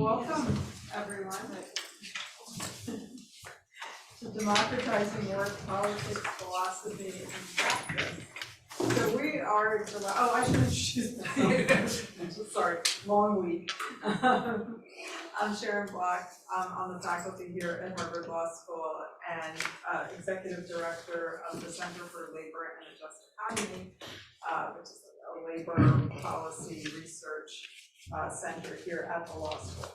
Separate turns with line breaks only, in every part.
welcome everyone to Democratizing Work, Politics, Philosophy, and Practice. So we are, I should introduce myself. Sorry, long week. I'm Sharon Block. I'm on the faculty here at Harvard Law School and Executive Director of the Center for Labor and a Just Economy, which is a labor policy research center here at the law school.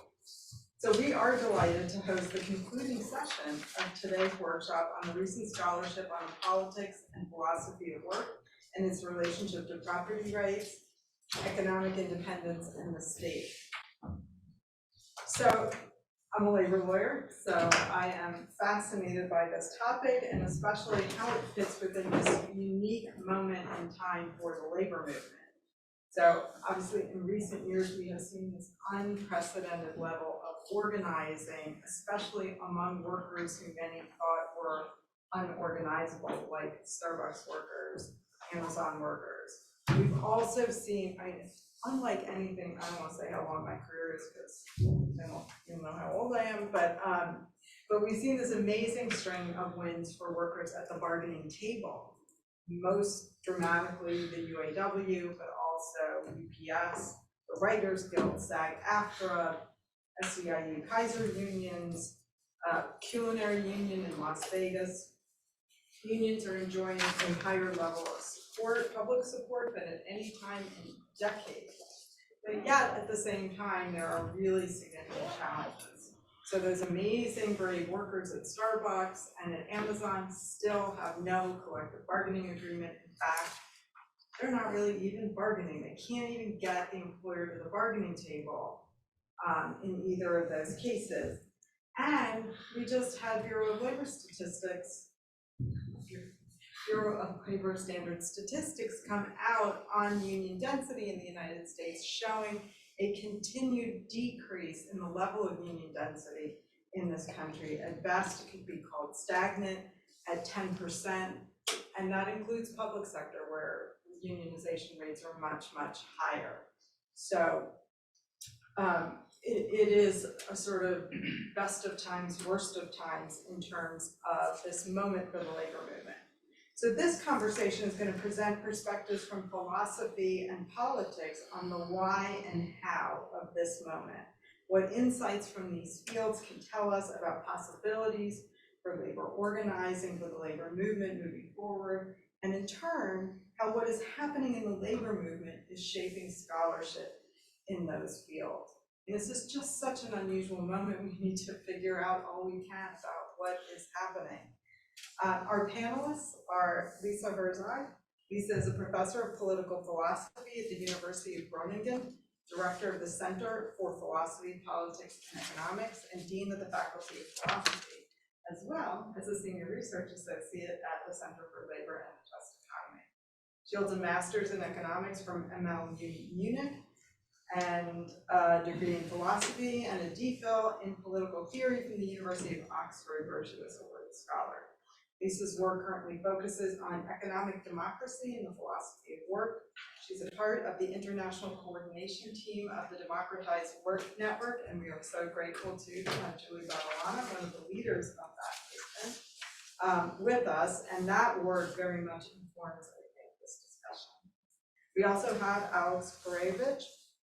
So we are delighted to host the concluding session of today's workshop on the recent scholarship on politics and philosophy of work and its relationship to property rights, economic independence, and the state. So I'm a labor lawyer, so I am fascinated by this topic and especially how it fits within this unique moment in time for the labor movement. So obviously in recent years, we have seen this unprecedented level of organizing, especially among workers who many thought were unorganizable, like Starbucks workers, Amazon workers. We've also seen, unlike anything, I don't want to say how long my career is because I don't even know how old I am, but we've seen this amazing string of wins for workers at the bargaining table. Most dramatically the UAW, but also UPS, the Writers Guild, SAG-AFTRA, SEIU Kaiser unions, Culinary Union in Las Vegas. Unions are enjoying a higher level of support, public support, than at any time in decades. But yet, at the same time, there are really significant challenges. So those amazing, brave workers at Starbucks and at Amazon still have no collective bargaining agreement. In fact, they're not really even bargaining. They can't even get the employer to the bargaining table in either of those cases. And we just had Bureau of Labor Statistics, Bureau of Labor Standards statistics come out on union density in the United States, showing a continued decrease in the level of union density in this country. At best, it could be called stagnant at 10%, and that includes public sector where unionization rates are much, much higher. So it is a sort of best of times, worst of times in terms of this moment for the labor movement. So this conversation is going to present perspectives from philosophy and politics on the why and how of this moment. What insights from these fields can tell us about possibilities for labor organizing, for the labor movement moving forward, and in turn, how what is happening in the labor movement is shaping scholarship in those fields. And this is just such an unusual moment. We need to figure out all we can about what is happening. Our panelists are Lisa Herzog. Lisa is a professor of political philosophy at the University of Groningen, director of the Center for Philosophy, Politics, and Economics, and dean of the Faculty of Philosophy, as well as a senior research associate at the Center for Labor and a Just Economy. She holds a master's in economics from MLU Munich, and a degree in philosophy, and a DPhil in political theory from the University of Oxford, where she was a Rhodes Scholar. Lisa's work currently focuses on economic democracy and the philosophy of work. She's a part of the international coordination team of the Democratizing Work Network, and we are so grateful to have Julie Baralana, one of the leaders of that movement, with us, and that work very much informs, I think, this discussion. We also have Alex Gourevitch.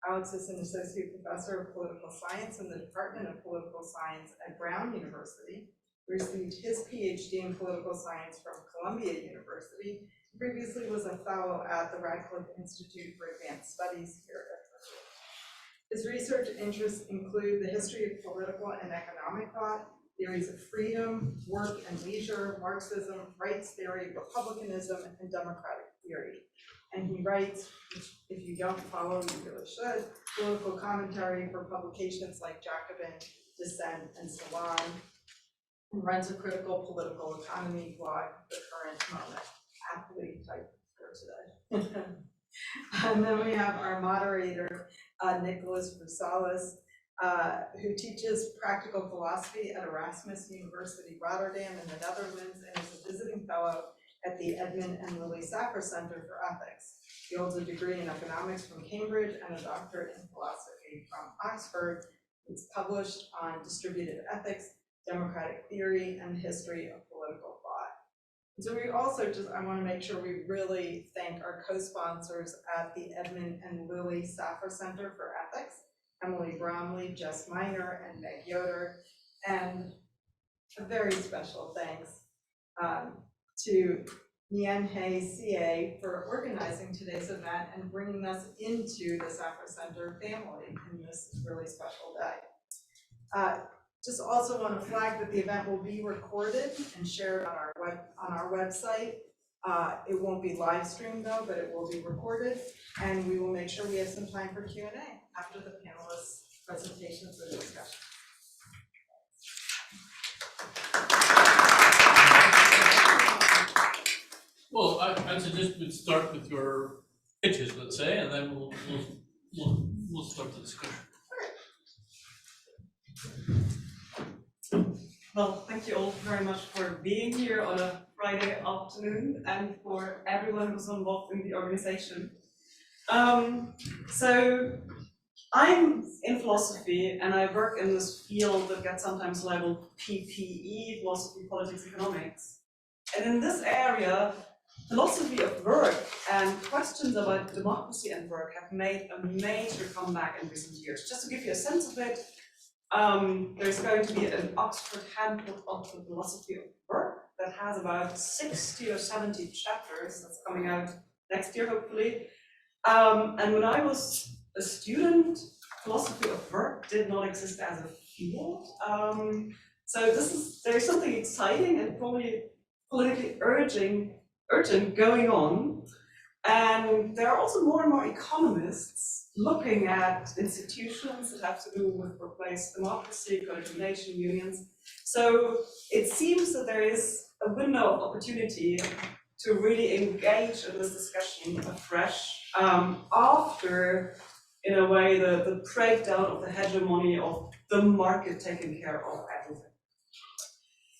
Alex is an associate professor of political science in the Department of Political Science at Brown University. He received his PhD in political science from Columbia University. He previously was a fellow at the Radcliffe Institute for Advanced Studies here at Herzog. His research interests include the history of political and economic thought, theories of freedom, work and leisure, Marxism, rights theory, republicanism, and democratic theory. And he writes, which if you don't follow, you really should, political commentary for publications like Jacobin, Dissent, and Salon, and runs a critical political economy blog, The Current Moment. Aptly typed for today. And then we have our moderator, Nicholas Roussalis, who teaches practical philosophy at Erasmus University Rotterdam in the Netherlands and is a visiting fellow at the Edmund and Lily Safra Center for Ethics. He holds a degree in economics from Cambridge and a doctorate in philosophy from Oxford. It's published on distributed ethics, democratic theory, and the history of political thought. And so we also I want to make sure we really thank our co-sponsors at the Edmund and Lily Safra Center for Ethics, Emily Bromley, Jess Miner, and Meg Yoder, and a very special thanks to Nianhe CA for organizing today's event and bringing us into the Safra Center family in this really special day. Just also want to flag that the event will be recorded and shared on our website. It won't be live streamed though, but it will be recorded, and we will make sure we have some time for Q&A after the panelists' presentations and discussion.
Well, I'd suggest we'd start with your pitches, let's say, and then we'll start the discussion.
Well, thank you all very much for being here on a Friday afternoon, and for everyone who's involved in the organization. So I'm in philosophy, and I work in this field that gets sometimes labeled PPE, philosophy, politics, economics. And in this area, philosophy of work and questions about democracy and work have made a major comeback in recent years. Just to give you a sense of it, there's going to be an Oxford Handbook of the Philosophy of Work that has about 60 or 70 chapters that's coming out next year, hopefully. And when I was a student, philosophy of work did not exist as a field. So there's something exciting and probably politically urgent going on. And there are also more and more economists looking at institutions that have to do with workplace democracy, co-determination, unions. So it seems that there is a window of opportunity to really engage in this discussion afresh after, in a way, the breakdown of the hegemony of the market taking care of everything.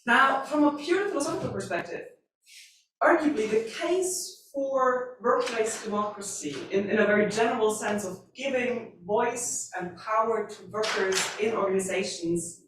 Now, from a purely philosophical perspective, arguably the case for workplace democracy, in a very general sense of giving voice and power to workers in organizations,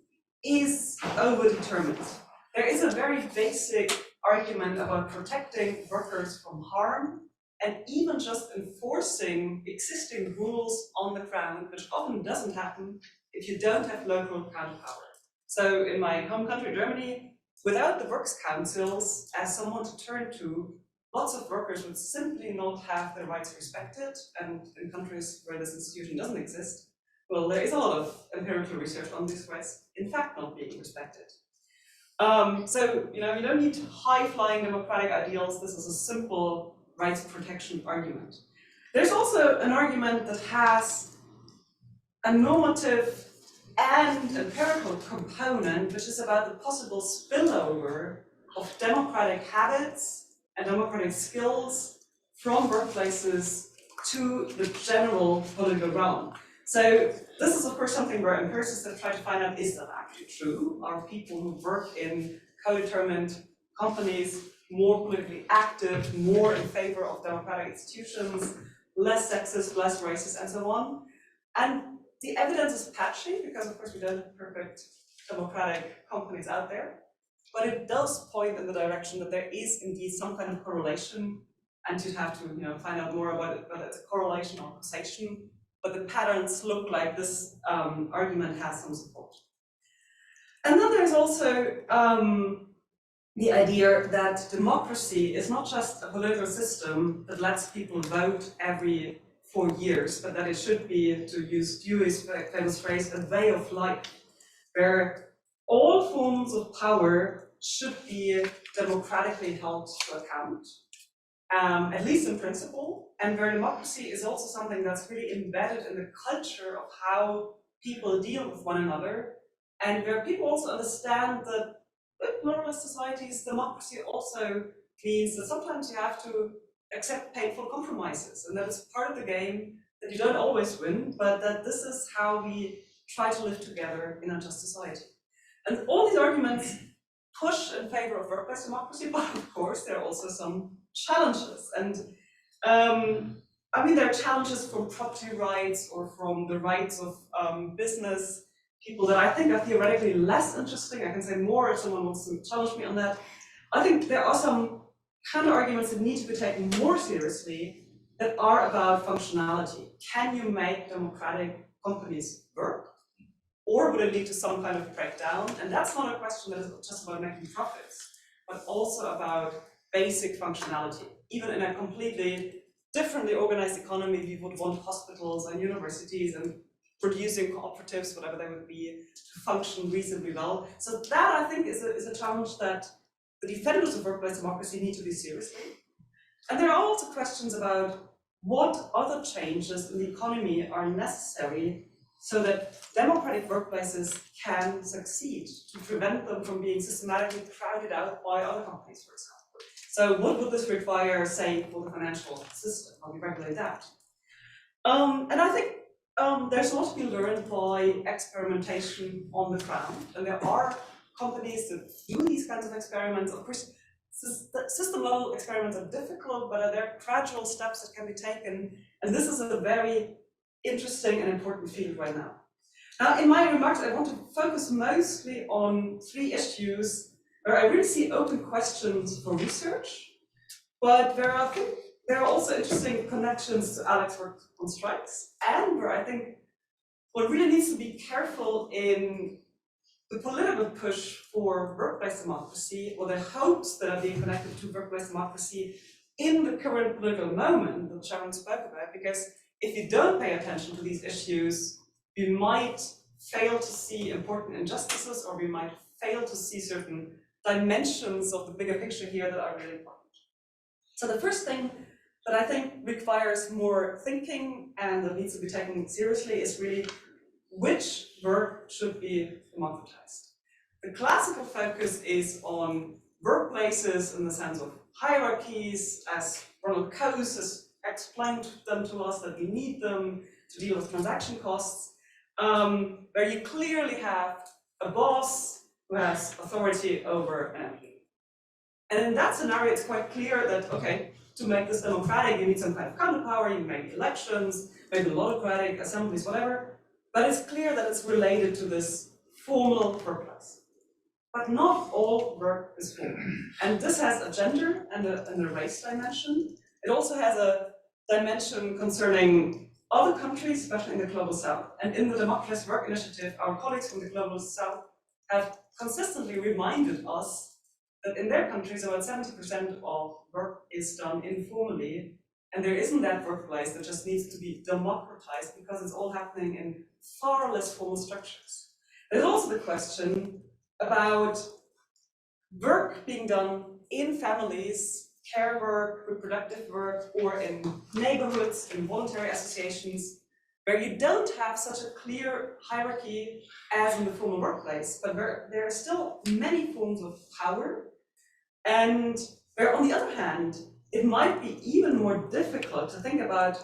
is overdetermined. There is a very basic argument about protecting workers from harm and even just enforcing existing rules on the ground, which often doesn't happen if you don't have local counterpower. So in my home country, Germany, without the works councils as someone to turn to, lots of workers would simply not have their rights respected, and in countries where this institution doesn't exist, well, there is a lot of empirical research on these rights, in fact, not being respected. So, you don't need high-flying democratic ideals. This is a simple rights protection argument. There's also an argument that has a normative and empirical component, which is about the possible spillover of democratic habits and democratic skills from workplaces to the general political realm. So this is, of course, something where empiricists have tried to find out, is that actually true? Are people who work in co-determined companies more politically active, more in favor of democratic institutions, less sexist, less racist, and so on? And the evidence is patchy, because of course we don't have perfect democratic companies out there, but it does point in the direction that there is indeed some kind of correlation, and you'd have to find out more about it, whether it's a correlation or causation, but the patterns look like this argument has some support. And then there's also the idea that democracy is not just a political system that lets people vote every 4 years, but that it should be, to use Dewey's famous phrase, a way of life, where all forms of power should be democratically held to account, at least in principle, and where democracy is also something that's really embedded in the culture of how people deal with one another, and where people also understand that with pluralist societies, democracy also means that sometimes you have to accept painful compromises, and that is part of the game, that you don't always win, but that this is how we try to live together in a just society. And all these arguments push in favor of workplace democracy, but of course there are also some challenges. And there are challenges from property rights or from the rights of business people that I think are theoretically less interesting. I can say more if someone wants to challenge me on that. I think there are some counter-arguments that need to be taken more seriously that are about functionality. Can you make democratic companies work? Or would it lead to some kind of breakdown? And that's not a question that is just about making profits, but also about basic functionality. Even in a completely differently organized economy, we would want hospitals and universities and producing cooperatives, whatever they would be, to function reasonably well. So that, I think, is a challenge that the defenders of workplace democracy need to be seriously. And there are also questions about what other changes in the economy are necessary so that democratic workplaces can succeed, to prevent them from being systematically crowded out by other companies, for example. So what would this require, say, for the financial system? How we regulate that? And I think there's a lot to be learned by experimentation on the ground, and there are companies that do these kinds of experiments. Of course, system level experiments are difficult, but there are gradual steps that can be taken, and this is a very interesting and important field right now. Now, in my remarks, I want to focus mostly on 3 issues where I really see open questions for research, but where I think there are also interesting connections to Alex's work on strikes, and where I think one really needs to be careful in the political push for workplace democracy, or the hopes that are being connected to workplace democracy in the current political moment that Sharon spoke about, because if you don't pay attention to these issues, we might fail to see important injustices, or we might fail to see certain dimensions of the bigger picture here that are really important. So the first thing that I think requires more thinking and that needs to be taken seriously is really which work should be democratized. The classical focus is on workplaces in the sense of hierarchies, as Ronald Coase has explained them to us that we need them to deal with transaction costs, where you clearly have a boss who has authority over an employee. And in that scenario, it's quite clear that, okay, to make this democratic, you need some kind of counterpower, you make elections, maybe logocratic assemblies, whatever, but it's clear that it's related to this formal workplace. But not all work is formal. And this has a gender and a race dimension. It also has a dimension concerning other countries, especially in the Global South. And in the Democratizing Work Initiative, our colleagues from the Global South have consistently reminded us that in their countries, about 70% of work is done informally, and there isn't that workplace that just needs to be democratized because it's all happening in far less formal structures. There's also the question about work being done in families, care work, reproductive work, or in neighborhoods, in voluntary associations, where you don't have such a clear hierarchy as in the formal workplace, but where there are still many forms of power, and where, on the other hand, it might be even more difficult to think about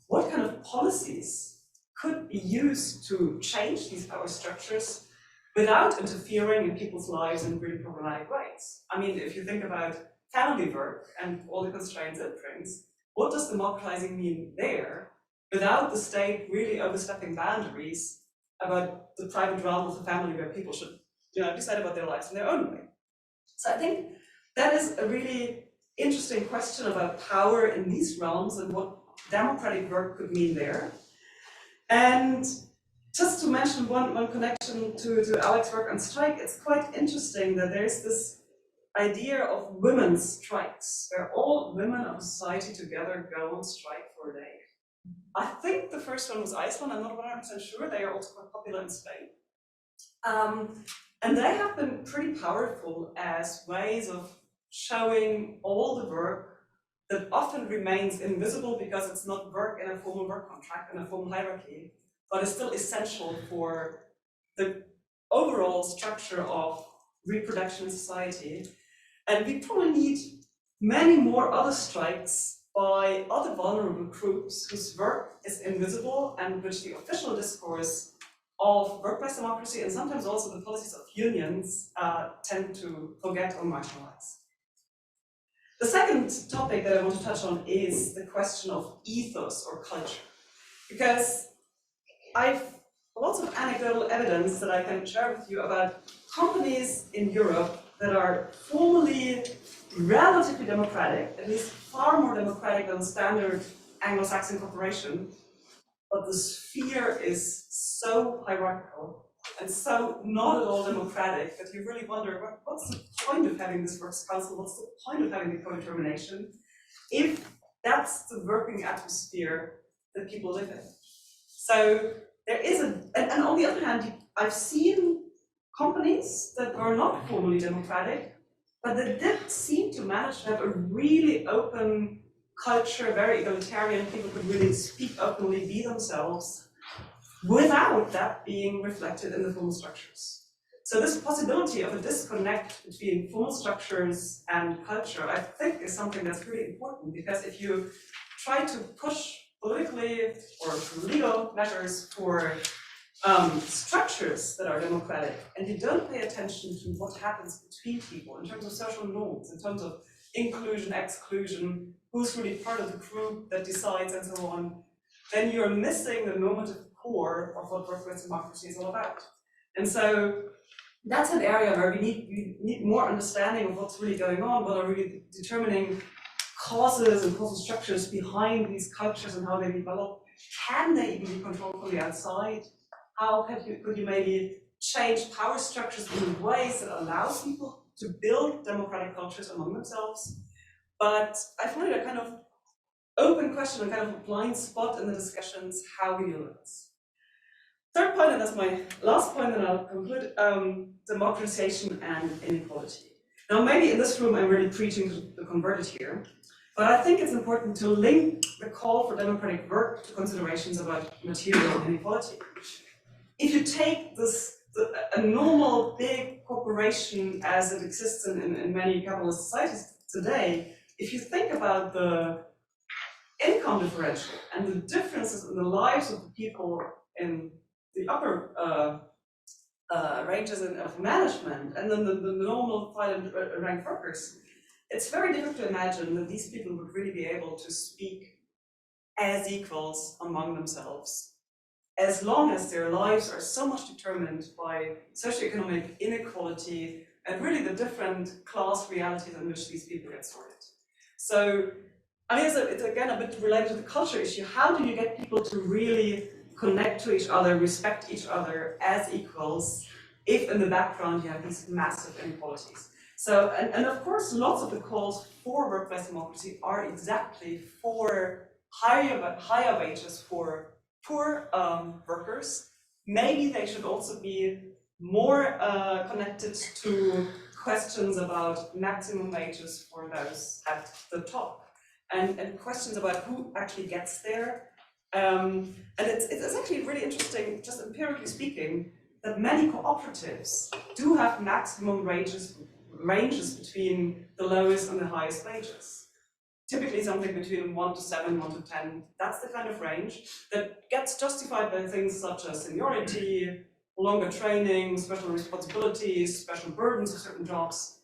what kind of policies could be used to change these power structures without interfering in people's lives in really problematic ways. I mean, if you think about family work and all the constraints it brings, what does democratizing mean there without the state really overstepping boundaries about the private realm of the family where people should, decide about their lives in their own way? So I think that is a really interesting question about power in these realms and what democratic work could mean there. And just to mention one connection to Alex's work on strike, it's quite interesting that there's this idea of women's strikes, where all women of society together go on strike for a day. I think the first one was Iceland, I'm not 100% sure, they are also quite popular in Spain. And they have been pretty powerful as ways of showing all the work that often remains invisible because it's not work in a formal work contract, in a formal hierarchy, but is still essential for the overall structure of reproduction in society. And we probably need many more other strikes by other vulnerable groups whose work is invisible and which the official discourse of workplace democracy and sometimes also the policies of unions tend to forget or marginalize. The second topic that I want to touch on is the question of ethos or culture. Because I've lots of anecdotal evidence that I can share with you about companies in Europe that are formally relatively democratic, at least far more democratic than standard Anglo-Saxon corporation, but the sphere is so hierarchical and so not at all democratic that you really wonder, what's the point of having this works council? What's the point of having the co-determination if that's the working atmosphere that people live in? So there is and on the other hand, I've seen companies that are not formally democratic, but that did seem to manage to have a really open culture, very egalitarian, people could really speak openly, be themselves, without that being reflected in the formal structures. So this possibility of a disconnect between formal structures and culture, I think, is something that's really important, because if you try to push politically or legal measures for structures that are democratic, and you don't pay attention to what happens between people in terms of social norms, in terms of inclusion, exclusion, who's really part of the group that decides and so on, then you're missing the normative core of what workplace democracy is all about. And so that's an area where we need more understanding of what's really going on, what are really determining causes and causal structures behind these cultures and how they develop. Can they even be controlled from the outside? How could you maybe change power structures in ways that allow people to build democratic cultures among themselves? But I find it a kind of open question and kind of a blind spot in the discussions how we deal with this. Third point, and that's my last point, and I'll conclude, democratization and inequality. Now, maybe in this room I'm really preaching to the converted here, but I think it's important to link the call for democratic work to considerations about material inequality. If you take a normal big corporation as it exists in many capitalist societies today, if you think about the income differential and the differences in the lives of the people in the upper ranges of management, and then the normal file and rank workers, it's very difficult to imagine that these people would really be able to speak as equals among themselves, as long as their lives are so much determined by socioeconomic inequality and really the different class realities in which these people get sorted. So, I mean, it's again a bit related to the culture issue. How do you get people to really connect to each other, respect each other as equals, if in the background you have these massive inequalities? So, and of course, lots of the calls for workplace democracy are exactly for higher wages for poor workers. Maybe they should also be more connected to questions about maximum wages for those at the top, and questions about who actually gets there. And it's actually really interesting, just empirically speaking, that many cooperatives do have maximum ranges between the lowest and the highest wages. Typically something between 1 to 7, 1 to 10, that's the kind of range that gets justified by things such as seniority, longer training, special responsibilities, special burdens of certain jobs.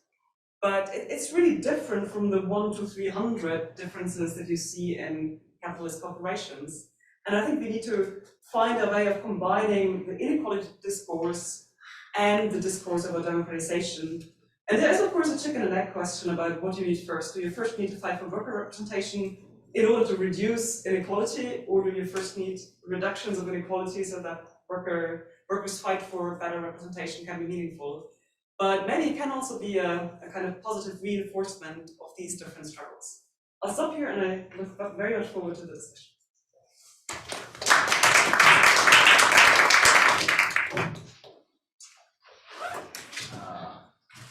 But it's really different from the 1 to 300 differences that you see in capitalist corporations. And I think we need to find a way of combining the inequality discourse and the discourse about democratization. And there is, of course, a chicken and egg question about what you need first. Do you first need to fight for worker representation in order to reduce inequality, or do you first need reductions of inequality so that workers fight for better representation can be meaningful? But maybe it can also be a kind of positive reinforcement of these different struggles. I'll stop here, and I look very much forward to the discussion.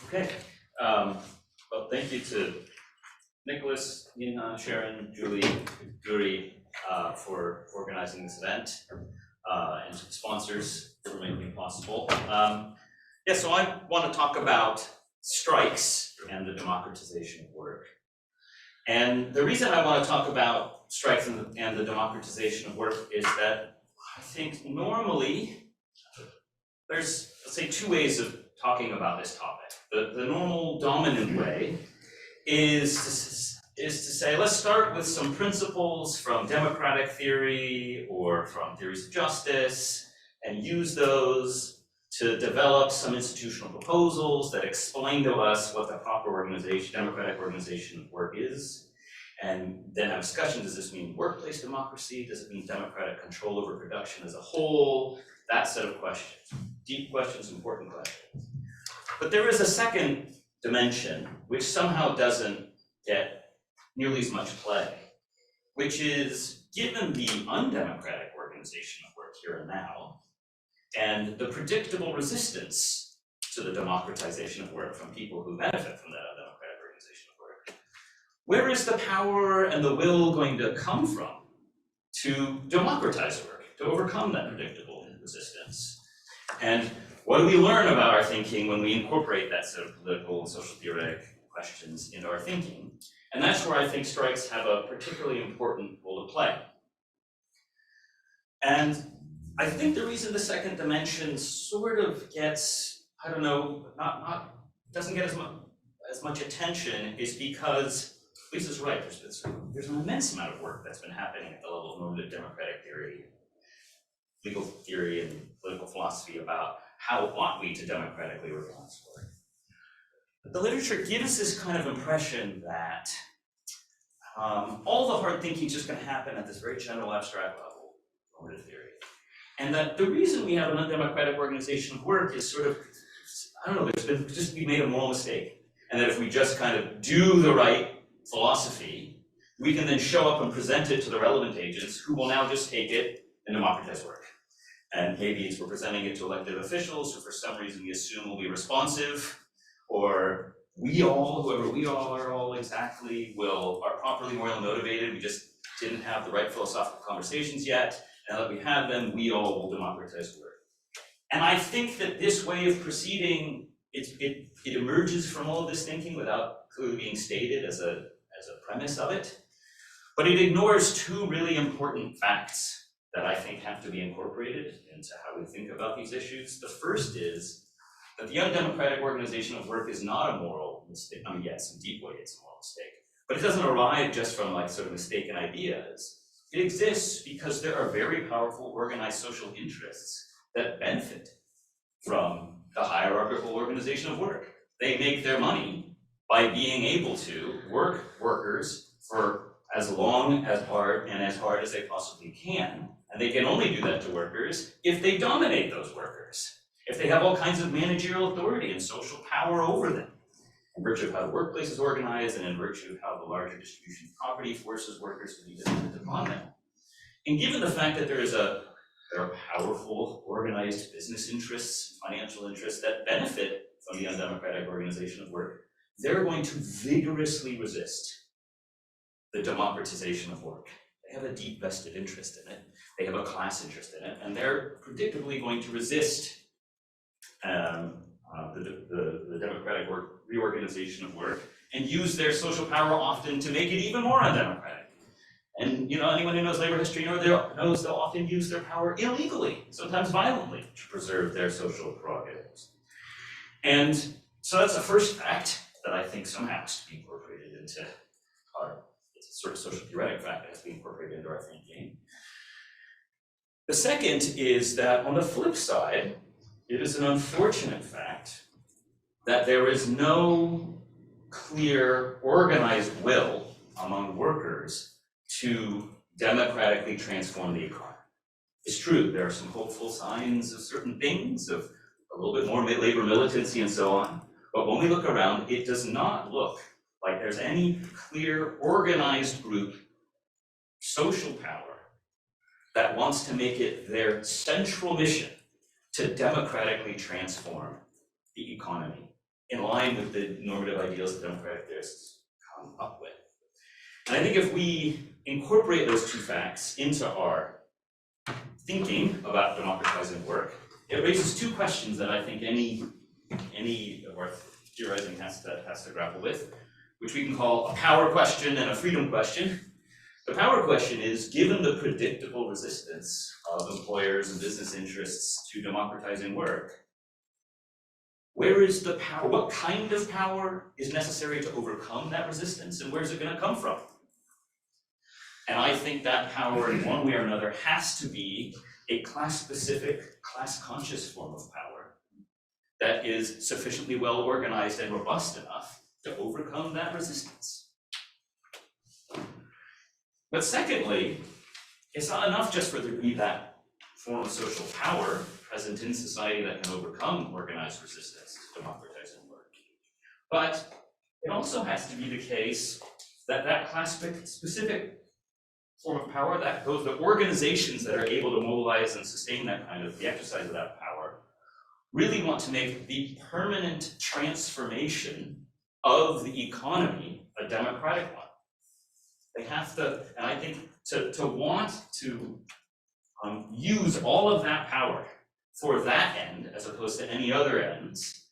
Okay. Well, thank you to Nicholas, Nina, Sharon, Julie, Guri for organizing this event, and to the sponsors for making it possible. Yeah, so I want to talk about strikes and the democratization of work. And the reason I want to talk about strikes and the democratization of work is that I think normally there's, let's say, two ways of talking about this topic. The normal dominant way is to say, let's start with some principles from democratic theory or from theories of justice, and use those to develop some institutional proposals that explain to us what the proper organization, democratic organization of work is, and then have discussion. Does this mean workplace democracy? Does it mean democratic control over production as a whole? That set of questions, deep questions, important questions. But there is a second dimension which somehow doesn't get nearly as much play, which is, given the undemocratic organization of work here and now, and the predictable resistance to the democratization of work from people who benefit from that undemocratic organization of work, where is the power and the will going to come from to democratize work, to overcome that predictable resistance? And what do we learn about our thinking when we incorporate that set of political and social theoretic questions into our thinking? And that's where I think strikes have a particularly important role to play. And I think the reason the second dimension sort of gets, I don't know, doesn't get as much attention is because Lisa's right. There's an immense amount of work that's been happening at the level of normative democratic theory, legal theory, and political philosophy about how ought we to democratically organize work. But the literature gives this kind of impression that all the hard thinking is just going to happen at this very general abstract level, normative theory. And that the reason we have an undemocratic organization of work is sort of, I don't know, we made a moral mistake. And that if we just kind of do the right philosophy, we can then show up and present it to the relevant agents who will now just take it and democratize work. And maybe we're presenting it to elected officials who for some reason we assume will be responsive, or we all, whoever we all are all exactly, are properly morally motivated. We just didn't have the right philosophical conversations yet. Now that we have them, we all will democratize work. And I think that this way of proceeding, it emerges from all of this thinking without clearly being stated as a premise of it. But it ignores two really important facts that I think have to be incorporated into how we think about these issues. The first is that the undemocratic organization of work is not a moral mistake. I mean, yes, in deep way it's a moral mistake, but it doesn't arrive just from like sort of mistaken ideas. It exists because there are very powerful organized social interests that benefit from the hierarchical organization of work. They make their money by being able to work workers for as long, as hard as they possibly can. And they can only do that to workers if they dominate those workers, if they have all kinds of managerial authority and social power over them, in virtue of how the workplace is organized and in virtue of how the larger distribution of property forces workers to be dependent upon them. And given the fact that there are powerful organized business interests, financial interests that benefit from the undemocratic organization of work, they're going to vigorously resist the democratization of work. They have a deep vested interest in it. They have a class interest in it, and they're predictably going to resist the democratic reorganization of work and use their social power often to make it even more undemocratic. And anyone who knows labor history knows they'll often use their power illegally, sometimes violently, to preserve their social prerogatives. And so that's the first fact that I think somehow has to be incorporated into it's a sort of social theoretic fact that has to be incorporated into our thinking. The second is that on the flip side, it is an unfortunate fact that there is no clear organized will among workers to democratically transform the economy. It's true, there are some hopeful signs of certain things, of a little bit more labor militancy and so on, but when we look around, it does not look like there's any clear organized group, social power, that wants to make it their central mission to democratically transform the economy in line with the normative ideals that democratic theorists come up with. And I think if we incorporate those two facts into our thinking about democratizing work, it raises two questions that I think any of our theorizing has to grapple with, which we can call a power question and a freedom question. The power question is, given the predictable resistance of employers and business interests to democratizing work, where is the power? What kind of power is necessary to overcome that resistance, and where's it going to come from? And I think that power, in one way or another, has to be a class-specific, class-conscious form of power that is sufficiently well organized and robust enough to overcome that resistance. But secondly, it's not enough just for there to be that form of social power present in society that can overcome organized resistance to democratizing work. But it also has to be the case that that class-specific form of power, that the organizations that are able to mobilize and sustain that kind of, the exercise of that power, really want to make the permanent transformation of the economy a democratic one. They have to, and I think to want to use all of that power for that end, as opposed to any other ends,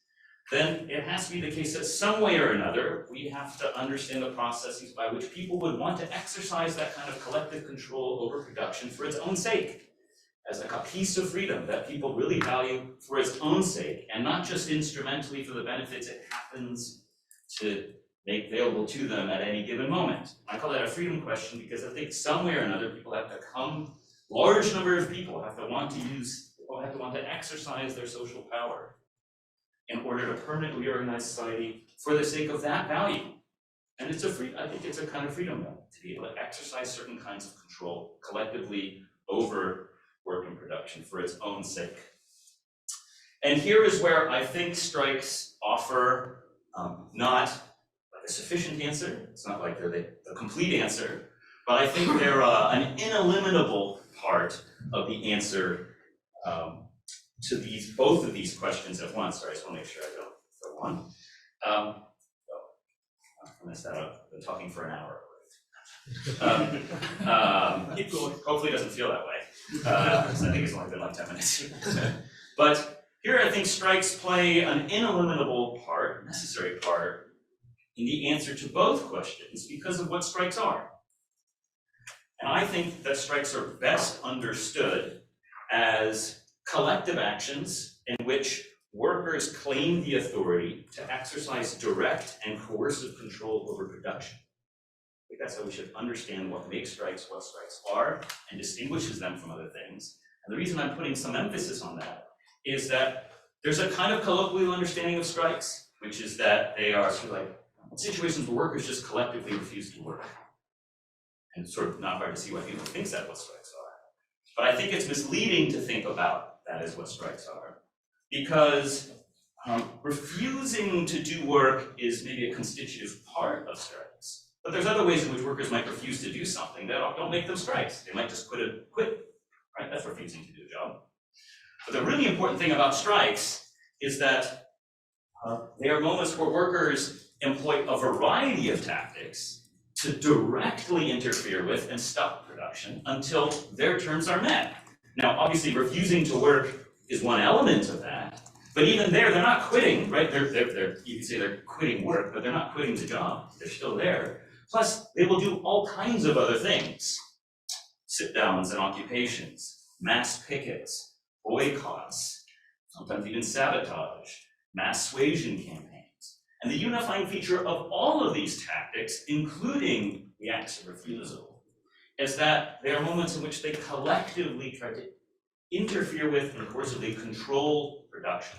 then it has to be the case that some way or another, we have to understand the processes by which people would want to exercise that kind of collective control over production for its own sake, as like a piece of freedom that people really value for its own sake, and not just instrumentally for the benefits it happens to make available to them at any given moment. I call that a freedom question because I think some way or another people have to come, large number of people have to want to use, or have to want to exercise their social power in order to permanently organize society for the sake of that value. And it's I think it's a kind of freedom to be able to exercise certain kinds of control collectively over work and production for its own sake. And here is where I think strikes offer not like a sufficient answer, it's not like they're the complete answer, but I think they're an ineliminable part of the answer to both of these questions at once. Sorry, I just want to make sure I don't for one. I messed that up. I've been talking for an hour.
Keep going.
Hopefully it doesn't feel that way. I think it's only been like 10 minutes. But here I think strikes play an ineliminable part, necessary part, in the answer to both questions because of what strikes are. And I think that strikes are best understood as collective actions in which workers claim the authority to exercise direct and coercive control over production. I think that's how we should understand what makes strikes what strikes are and distinguishes them from other things. And the reason I'm putting some emphasis on that is that there's a kind of colloquial understanding of strikes, which is that they are sort of like situations where workers just collectively refuse to work. And it's sort of not hard to see why people think that's what strikes are. But I think it's misleading to think about that as what strikes are, because refusing to do work is maybe a constitutive part of strikes. But there's other ways in which workers might refuse to do something that don't make them strikes. They might just quit, right? That's refusing to do a job. But the really important thing about strikes is that they are moments where workers employ a variety of tactics to directly interfere with and stop production until their terms are met. Now, obviously, refusing to work is one element of that, but even there, they're not quitting, right? You can say they're quitting work, but they're not quitting the job. They're still there. Plus, they will do all kinds of other things: sit-downs and occupations, mass pickets, boycotts, sometimes even sabotage, mass suasion campaigns. And the unifying feature of all of these tactics, including the acts of refusal, is that they are moments in which they collectively try to interfere with and coercively control production.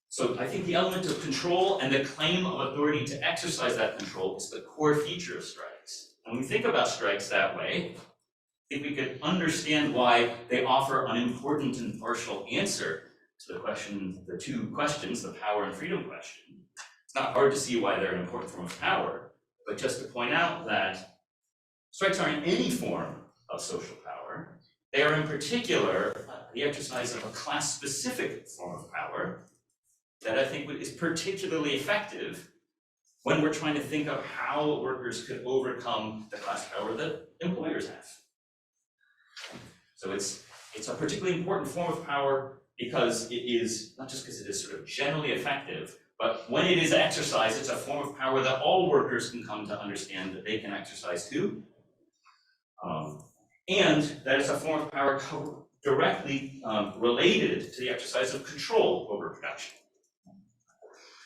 So I think the element of control and the claim of authority to exercise that control is the core feature of strikes. And when we think about strikes that way, I think we could understand why they offer an important and partial answer to the two questions, the power and freedom question. It's not hard to see why they're an important form of power, but just to point out that strikes aren't any form of social power. They are in particular the exercise of a class-specific form of power that I think is particularly effective when we're trying to think of how workers could overcome the class power that employers have. So it's a particularly important form of power because it is, not just because it is sort of generally effective, but when it is exercised, it's a form of power that all workers can come to understand that they can exercise too. And that it's a form of power directly related to the exercise of control over production.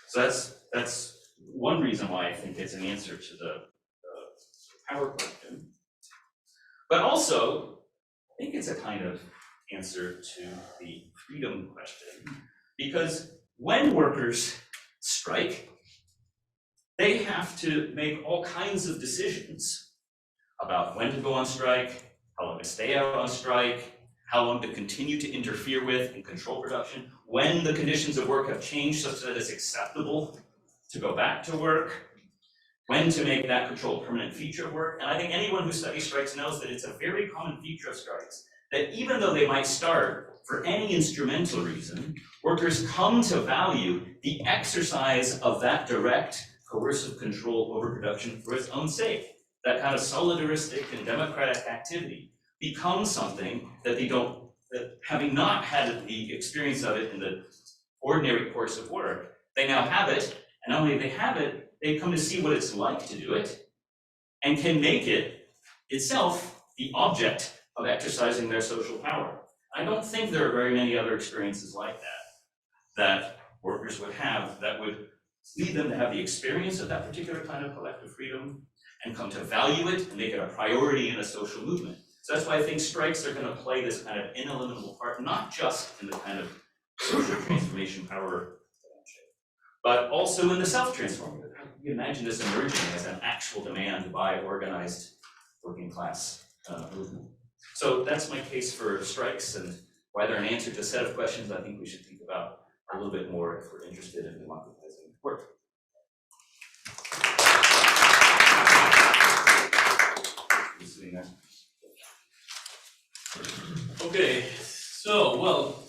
So that's one reason why I think it's an answer to the power question. But also, think it's a kind of answer to the freedom question. Because when workers strike, they have to make all kinds of decisions about when to go on strike, how long to stay out on strike, how long to continue to interfere with and control production, when the conditions of work have changed such that it's acceptable to go back to work, when to make that control a permanent feature of work. And I think anyone who studies strikes knows that it's a very common feature of strikes, that even though they might start for any instrumental reason, workers come to value the exercise of that direct coercive control over production for its own sake. That kind of solidaristic and democratic activity becomes something that they don't, that having not had the experience of it in the ordinary course of work, they now have it, and not only do they have it, they come to see what it's like to do it, and can make it itself the object of exercising their social power. I don't think there are very many other experiences like that workers would have that would lead them to have the experience of that particular kind of collective freedom and come to value it and make it a priority in a social movement. So that's why I think strikes are going to play this kind of ineliminable part, not just in the kind of social transformation power, but also in the self-transformative. You can imagine this emerging as an actual demand by organized working class movement. So that's my case for strikes, and why they're an answer to a set of questions I think we should think about a little bit more if we're interested in democratizing work.
Okay, so, well,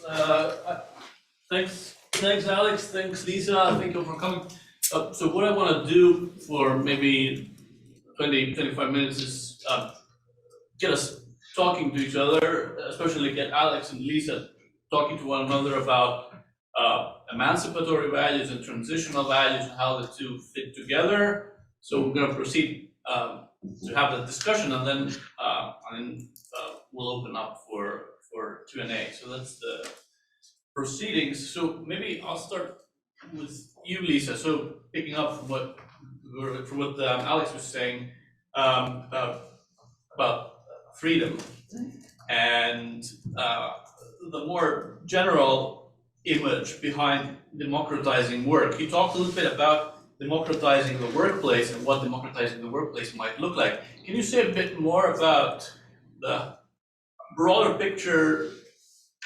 thanks Alex, thanks Lisa, thank you for coming. So what I want to do for maybe 20-25 minutes is get us talking to each other, especially get Alex and Lisa talking to one another about emancipatory values and transitional values and how the two fit together. So we're going to proceed to have that discussion, and then we'll open up for Q&A. So that's the proceedings. So maybe I'll start with you, Lisa. So picking up from what Alex was saying about freedom and the more general image behind democratizing work. You talked a little bit about democratizing the workplace and what democratizing the workplace might look like. Can you say a bit more about the broader picture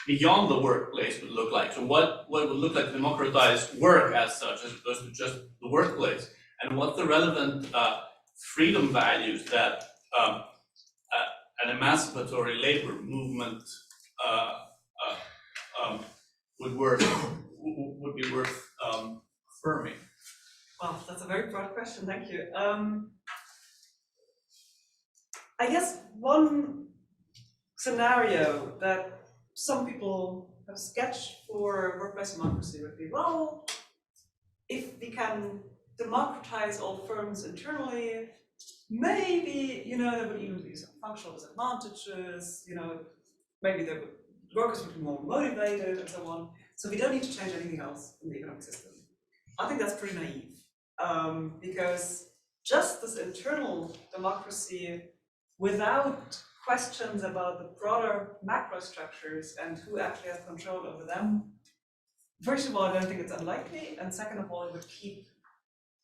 beyond the workplace would look like? So what would look like democratized work as such, as opposed to just the workplace? And what the relevant freedom values that an emancipatory labor movement would be worth affirming?
Wow, that's a very broad question, thank you. I guess one scenario that some people have sketched for workplace democracy would be, well, if we can democratize all firms internally, maybe, there would even be some functional disadvantages, maybe workers would be more motivated and so on. So we don't need to change anything else in the economic system. I think that's pretty naive, because just this internal democracy without questions about the broader macro structures and who actually has control over them, first of all, I don't think it's unlikely, and second of all, it would keep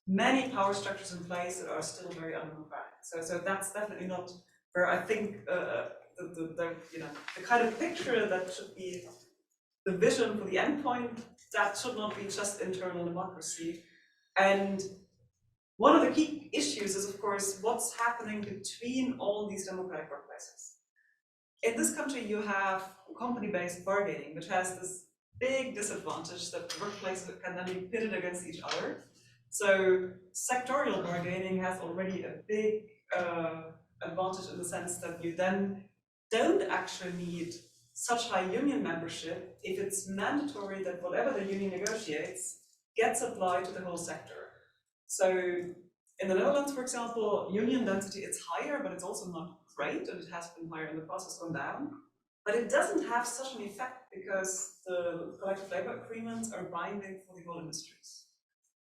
many power structures in place that are still very undemocratic. So that's definitely not where I think the kind of picture that should be the vision for the endpoint, that should not be just internal democracy. And one of the key issues is, of course, what's happening between all these democratic workplaces. In this country, you have company-based bargaining, which has this big disadvantage that workplaces can then be pitted against each other. So sectorial bargaining has already a big advantage in the sense that you then don't actually need such high union membership if it's mandatory that whatever the union negotiates gets applied to the whole sector. So in the Netherlands, for example, union density is higher, but it's also not great, and it has been higher in the process gone down. But it doesn't have such an effect because the collective labor agreements are binding for the whole industries.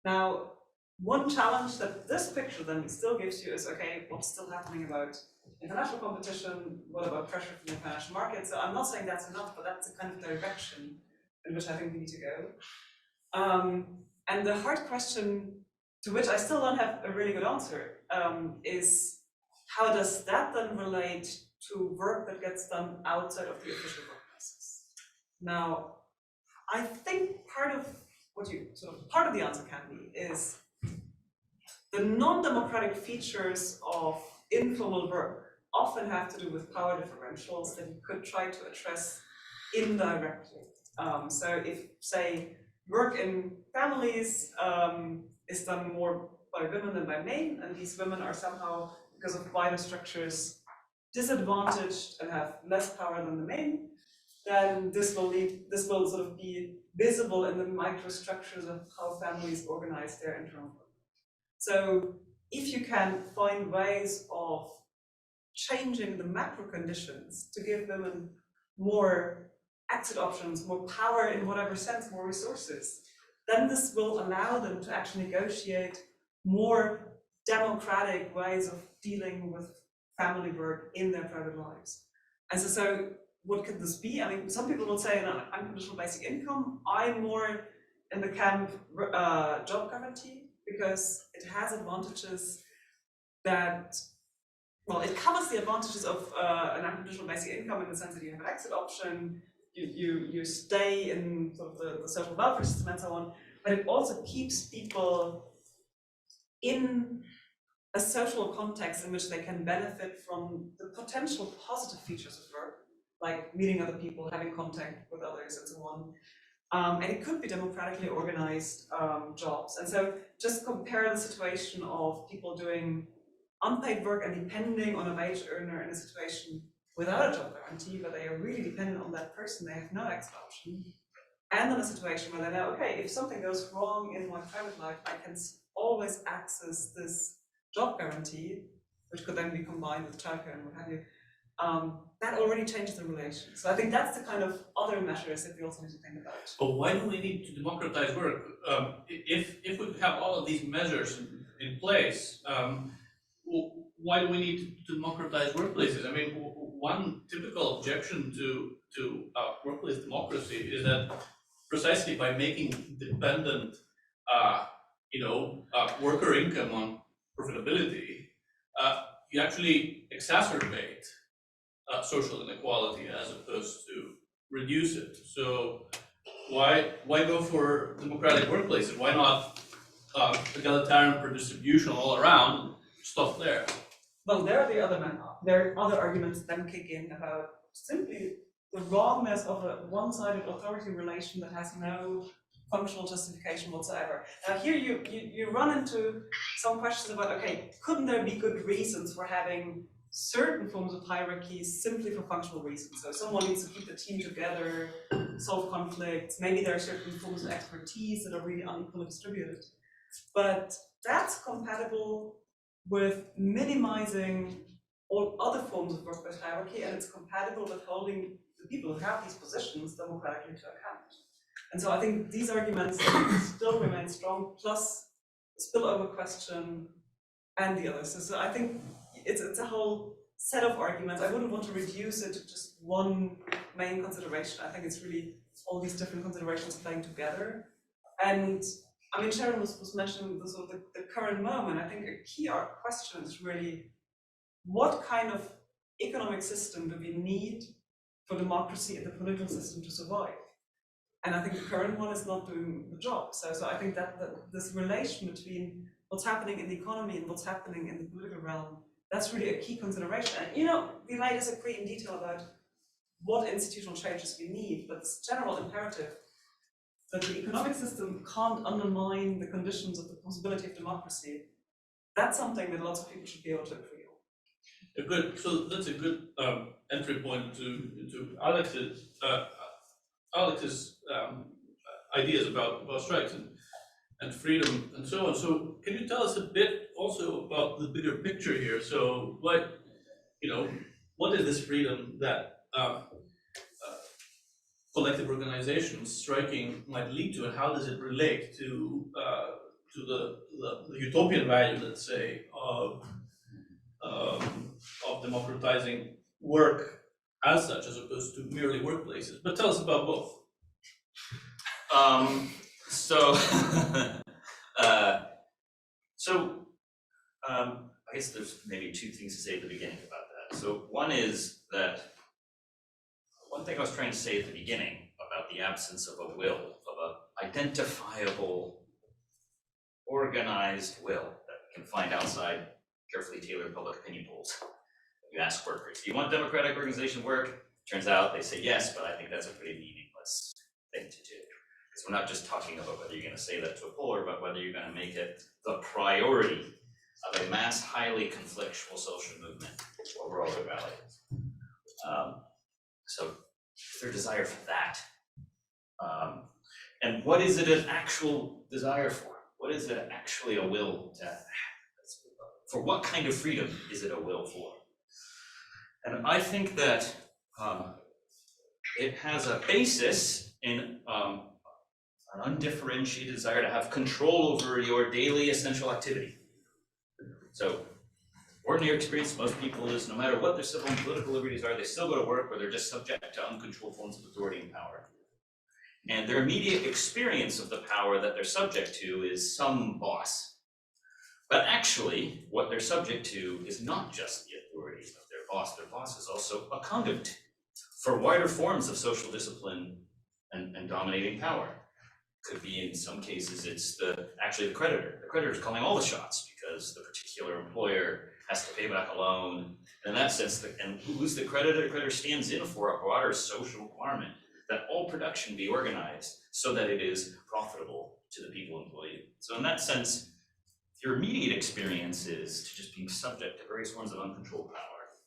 Now, one challenge that this picture then still gives you is, okay, what's still happening about international competition? What about pressure from the financial markets? So I'm not saying that's enough, but that's the kind of direction in which I think we need to go. And the hard question, to which I still don't have a really good answer, is how does that then relate to work that gets done outside of the official workplaces? Now, I think part of the answer can be is the non-democratic features of informal work often have to do with power differentials that you could try to address indirectly. So if, say, work in families is done more by women than by men, and these women are somehow, because of wider structures, disadvantaged and have less power than the men, then this will sort of be visible in the microstructures of how families organize their internal work. So if you can find ways of changing the macro conditions to give women more exit options, more power in whatever sense, more resources, then this will allow them to actually negotiate more democratic ways of dealing with family work in their private lives. And so what could this be? I mean, some people will say an unconditional basic income. I'm more in the camp job guarantee, because it has advantages that, well, it covers the advantages of an unconditional basic income in the sense that you have an exit option, you stay in sort of the social welfare system and so on, but it also keeps people in a social context in which they can benefit from the potential positive features of work, like meeting other people, having contact with others, and so on. And it could be democratically organized jobs. And so just compare the situation of people doing unpaid work and depending on a wage earner in a situation without a job guarantee, but they are really dependent on that person, they have no exit option. And in a situation where they know, okay, if something goes wrong in my private life, I can always access this job guarantee, which could then be combined with childcare and what have you. That already changes the relation. So I think that's the kind of other measures that we also need to think about.
But why do we need to democratize work? If we have all of these measures in place, why do we need to democratize workplaces? I mean, one typical objection to workplace democracy is that precisely by making dependent, worker income on profitability, you actually exacerbate social inequality as opposed to reduce it. So why go for democratic workplaces? Why not egalitarian redistribution all around? Stop there.
Well, there are other arguments that kick in about simply the wrongness of a one-sided authority relation that has no functional justification whatsoever. Now here you run into some questions about, okay, couldn't there be good reasons for having certain forms of hierarchies simply for functional reasons? So someone needs to keep the team together, solve conflicts, maybe there are certain forms of expertise that are really unequally distributed. But that's compatible with minimizing all other forms of workplace hierarchy, and it's compatible with holding the people who have these positions democratically to account. And so I think these arguments still remain strong, plus the spillover question and the others. So I think it's a whole set of arguments. I wouldn't want to reduce it to just one main consideration. I think it's really all these different considerations playing together. And I mean, Sharon was mentioning the sort of the current moment. I think a key question is really, what kind of economic system do we need for democracy and the political system to survive? And I think the current one is not doing the job. So I think that this relation between what's happening in the economy and what's happening in the political realm, that's really a key consideration. And we may disagree in detail about what institutional changes we need, but this general imperative that the economic system can't undermine the conditions of the possibility of democracy, that's something that lots of people should be able to agree on.
Good. So that's a good entry point to Alex's ideas about strikes and freedom and so on. So can you tell us a bit also about the bigger picture here? So what is this freedom that collective organizations striking might lead to, and how does it relate to the utopian value, let's say, of of democratizing work as such, as opposed to merely workplaces. But tell us about both.
So, I guess there's maybe two things to say at the beginning about that. So one is that one thing I was trying to say at the beginning about the absence of a will, of a identifiable, organized will that we can find outside carefully tailored public opinion polls. You ask workers, do you want democratic organization work? Turns out they say yes, but I think that's a pretty meaningless thing to do. Because we're not just talking about whether you're going to say that to a poller, but whether you're going to make it the priority of a mass, highly conflictual social movement over other values. So is there desire for that? And what is it an actual desire for? What is it actually a will to? For what kind of freedom is it a will for? And I think that it has a basis in an undifferentiated desire to have control over your daily essential activity. So, ordinary experience for most people is no matter what their civil and political liberties are, they still go to work where they're just subject to uncontrolled forms of authority and power. And their immediate experience of the power that they're subject to is some boss. But actually, what they're subject to is not just the authority of their boss. Their boss is also a conduit for wider forms of social discipline and dominating power. Could be in some cases it's actually the creditor. The creditor is calling all the shots because the particular employer has to pay back a loan. In that sense, and who's the creditor? The creditor stands in for a broader social requirement that all production be organized so that it is profitable to the people employed. So in that sense, your immediate experience is to just being subject to various forms of uncontrolled power.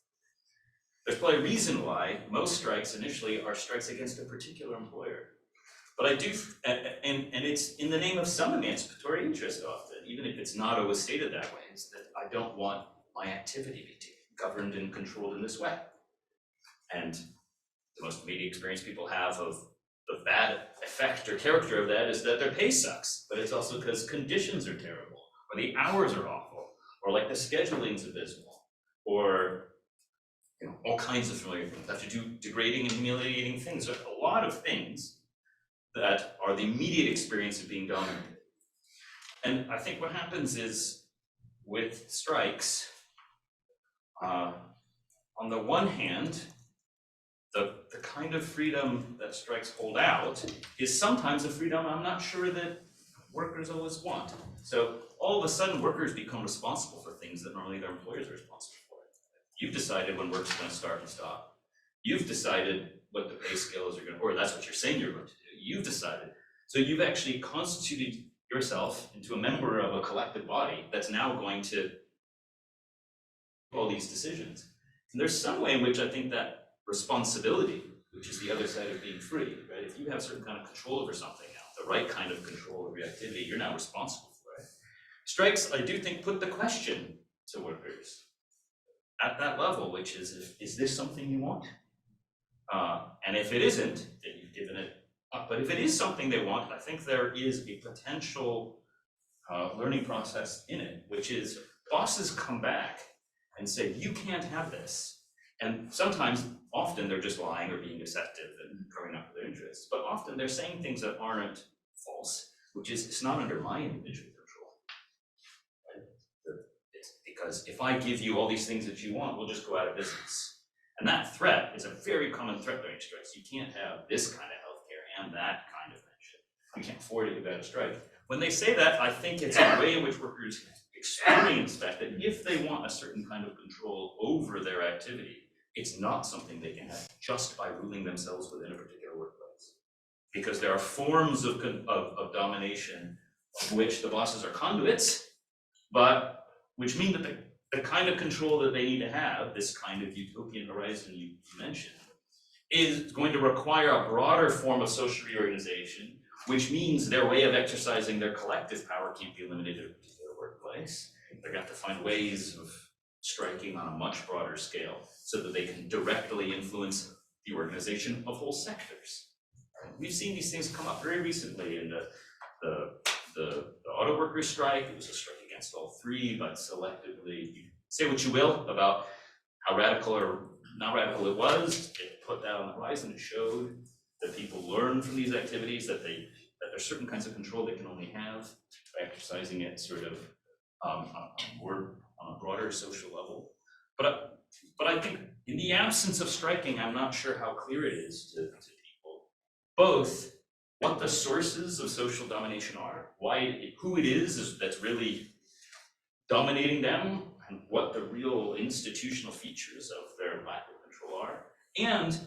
There's probably a reason why most strikes initially are strikes against a particular employer. But I do, and it's in the name of some emancipatory interest often, even if it's not always stated that way, is that I don't want my activity to be governed and controlled in this way. And the most immediate experience people have of the bad effect or character of that is that their pay sucks, but it's also because conditions are terrible, or the hours are awful, or like the scheduling's abysmal, or all kinds of familiar things, have to do degrading and humiliating things. There's a lot of things that are the immediate experience of being dominated. And I think what happens is with strikes, on the one hand, the kind of freedom that strikes hold out is sometimes a freedom I'm not sure that workers always want. So all of a sudden workers become responsible for things that normally their employers are responsible for. You've decided when work's gonna start and stop. You've decided what the pay scales are gonna, or that's what you're saying you're going to do. You've decided. So you've actually constituted yourself into a member of a collective body that's now going to make all these decisions. And there's some way in which I think that responsibility, which is the other side of being free, right? If you have certain kind of control over something now, the right kind of control over your activity, you're now responsible for it. Strikes, I do think, put the question to workers at that level, which is this something you want? And if it isn't, then you've given it up. But if it is something they want, I think there is a potential learning process in it, which is bosses come back and say, you can't have this. And sometimes, often they're just lying or being deceptive and covering up their interests. But often they're saying things that aren't false, which is, it's not under my individual control. Right? It's because if I give you all these things that you want, we'll just go out of business. And that threat is a very common threat during strikes. You can't have this kind of healthcare and that kind of pension. You can't afford it without a strike. When they say that, I think it's a way in which workers experience that if they want a certain kind of control over their activity, it's not something they can have just by ruling themselves within a particular workplace. Because there are forms of domination of which the bosses are conduits, but which mean that the kind of control that they need to have, this kind of utopian horizon you mentioned, is going to require a broader form of social reorganization, which means their way of exercising their collective power can't be limited to a particular workplace. They're going to have to find ways of striking on a much broader scale so that they can directly influence the organization of whole sectors. We've seen these things come up very recently in the auto workers strike. It was a strike against all three, but selectively, you say what you will about how radical or not radical it was, it put that on the horizon, it showed that people learn from these activities, that there's certain kinds of control they can only have by exercising it sort of on a broader social level. But I think in the absence of striking, I'm not sure how clear it is to people, both what the sources of social domination are, who it is that's really dominating them, and what the real institutional features of their lack of control are, and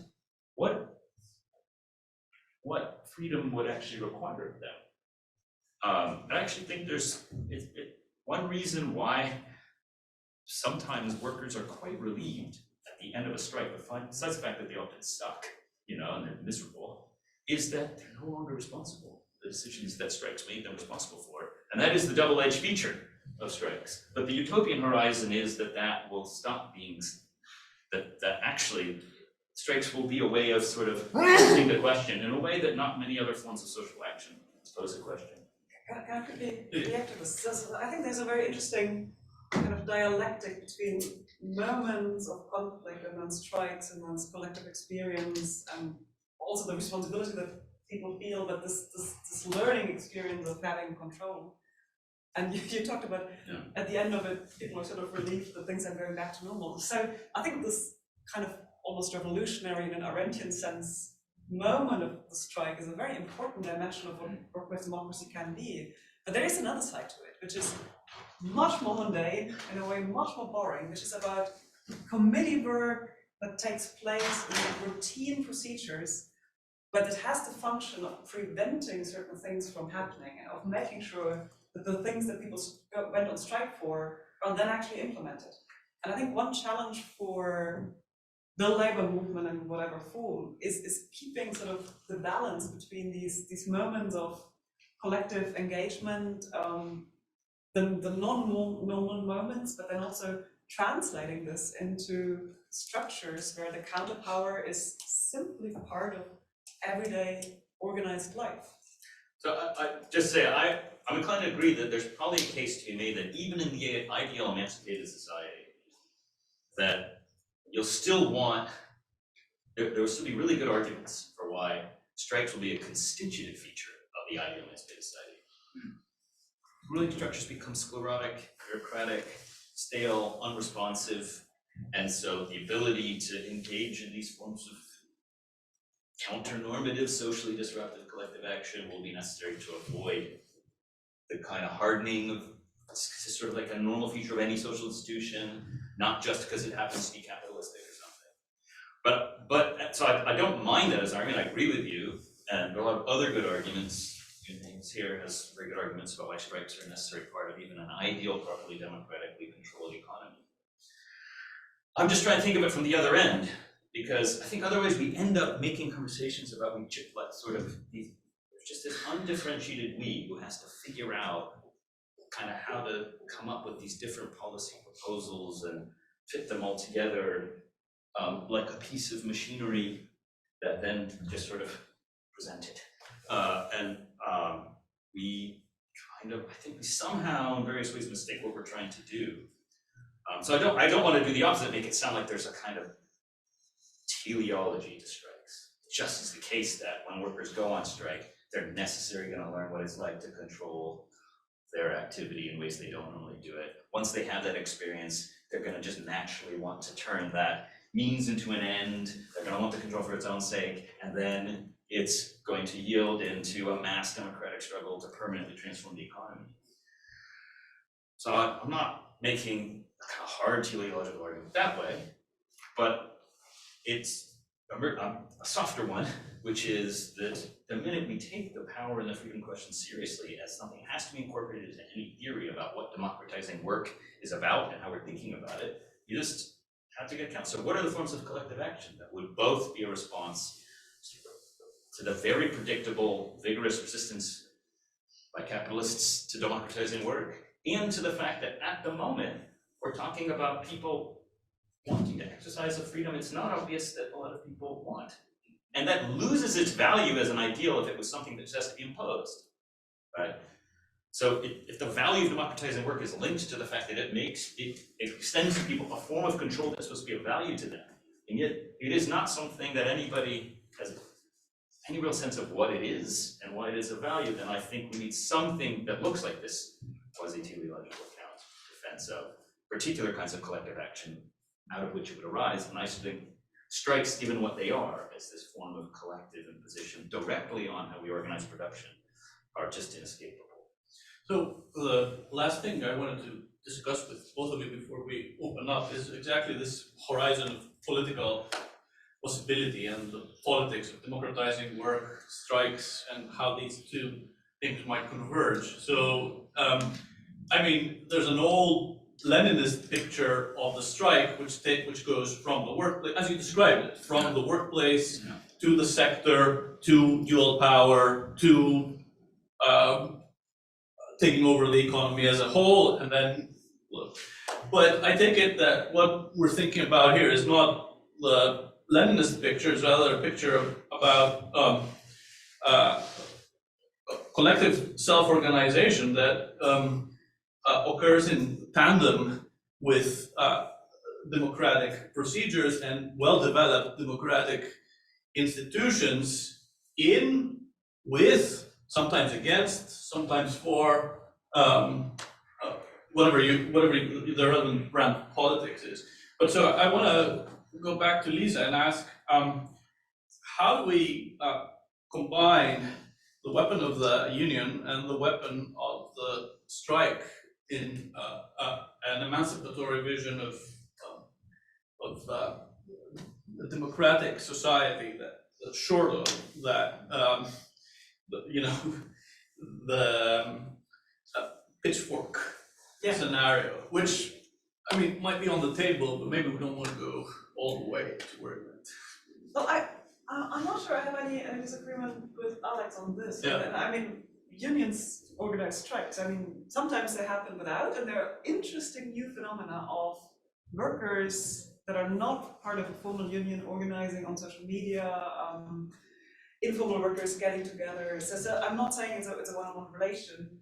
what freedom would actually require of them. I actually think there's one reason why sometimes workers are quite relieved at the end of a strike, besides the fact that they all get stuck, and they're miserable, is that they're no longer responsible for the decisions that strikes made them responsible for. And that is the double-edged feature of strikes. But the utopian horizon is that will stop being, that actually strikes will be a way of sort of posing the question in a way that not many other forms of social action pose a question.
Can I quickly react to this? I think there's a very interesting kind of dialectic between moments of conflict and then strikes and then collective experience, and also the responsibility that people feel, but this learning experience of having control. And you talked about at the end of it, people are sort of relieved that things are going back to normal. So I think this kind of almost revolutionary in an Arendtian sense moment of the strike is a very important dimension of what workplace democracy can be. But there is another side to it, which is much more mundane, in a way much more boring, which is about committee work that takes place in routine procedures, but it has the function of preventing certain things from happening and of making sure that the things that people went on strike for are then actually implemented. And I think one challenge for the labor movement in whatever form is keeping sort of the balance between these moments of collective engagement, the non-normal moments, but then also translating this into structures where the counterpower is simply part of everyday organized life.
So I just say, I'm inclined to agree that there's probably a case to be made that even in the ideal emancipated society, that you'll still want, there will still be really good arguments for why strikes will be a constitutive feature of the ideal emancipated society. Ruling structures become sclerotic, bureaucratic, stale, unresponsive, and so the ability to engage in these forms of counter-normative, socially disruptive collective action will be necessary to avoid the kind of hardening of, it's sort of like a normal feature of any social institution, not just because it happens to be capitalistic or something. But so I don't mind that as an argument. I agree with you, and there are a lot of other good arguments. Here has very good arguments about why strikes are a necessary part of even an ideal, properly democratically controlled economy. I'm just trying to think of it from the other end, because I think otherwise we end up making conversations about sort of there's just this undifferentiated we who has to figure out kind of how to come up with these different policy proposals and fit them all together like a piece of machinery that then just sort of present it. We kind of, I think we somehow in various ways mistake what we're trying to do. So I don't want to do the opposite, make it sound like there's a kind of teleology to strikes. It just is the case that when workers go on strike, they're necessarily going to learn what it's like to control their activity in ways they don't normally do it. Once they have that experience, they're going to just naturally want to turn that means into an end. They're going to want the control for its own sake, and then it's going to yield into a mass democratic struggle to permanently transform the economy. So I'm not making a kind of hard teleological argument that way, but it's a softer one, which is that the minute we take the power and the freedom question seriously as something that has to be incorporated into any theory about what democratizing work is about and how we're thinking about it, you just have to get account. So what are the forms of collective action that would both be a response to the very predictable, vigorous resistance by capitalists to democratizing work, and to the fact that at the moment, we're talking about people wanting to exercise a freedom it's not obvious that a lot of people want. And that loses its value as an ideal if it was something that just has to be imposed, right? So if the value of democratizing work is linked to the fact that it extends to people a form of control that's supposed to be of value to them, and yet it is not something that anybody has any real sense of what it is and what it is of value, then I think we need something that looks like this quasi-teleological account, defense of particular kinds of collective action out of which it would arise. And I think strikes, given what they are, as this form of collective imposition directly on how we organize production, are just inescapable.
So the last thing I wanted to discuss with both of you before we open up is exactly this horizon of political possibility and the politics of democratizing work, strikes, and how these two things might converge. So, I mean, there's an old Leninist picture of the strike, which goes from the workplace, as you described it, from the workplace to the sector, to dual power, to taking over the economy as a whole, and then look. But I take it that what we're thinking about here is not the Leninist picture, it's rather a picture about collective self-organization that occurs in tandem with democratic procedures and well-developed democratic institutions with, sometimes against, sometimes for, whatever the relevant brand of politics is. But so I want to go back to Lisa and ask, how do we combine the weapon of the union and the weapon of the strike in an emancipatory vision of the democratic society that's short of that, the pitchfork scenario, which I mean might be on the table, but maybe we don't want to go all the way to where it went.
Well, I'm not sure I have any disagreement with Alex on this.
Yeah.
I mean, unions organize strikes. I mean, sometimes they happen without, and there are interesting new phenomena of workers that are not part of a formal union organizing on social media, informal workers getting together. So I'm not saying it's a one-on-one relation,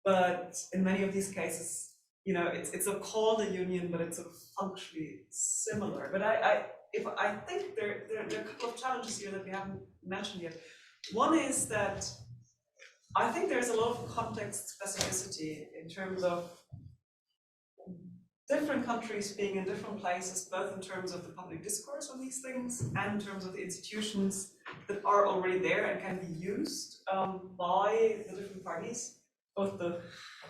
but in many of these cases, it's called a union, but it's sort of functionally similar. But I think there are a couple of challenges here that we haven't mentioned yet. One is that I think there's a lot of context specificity in terms of different countries being in different places, both in terms of the public discourse on these things and in terms of the institutions that are already there and can be used by the different parties, both the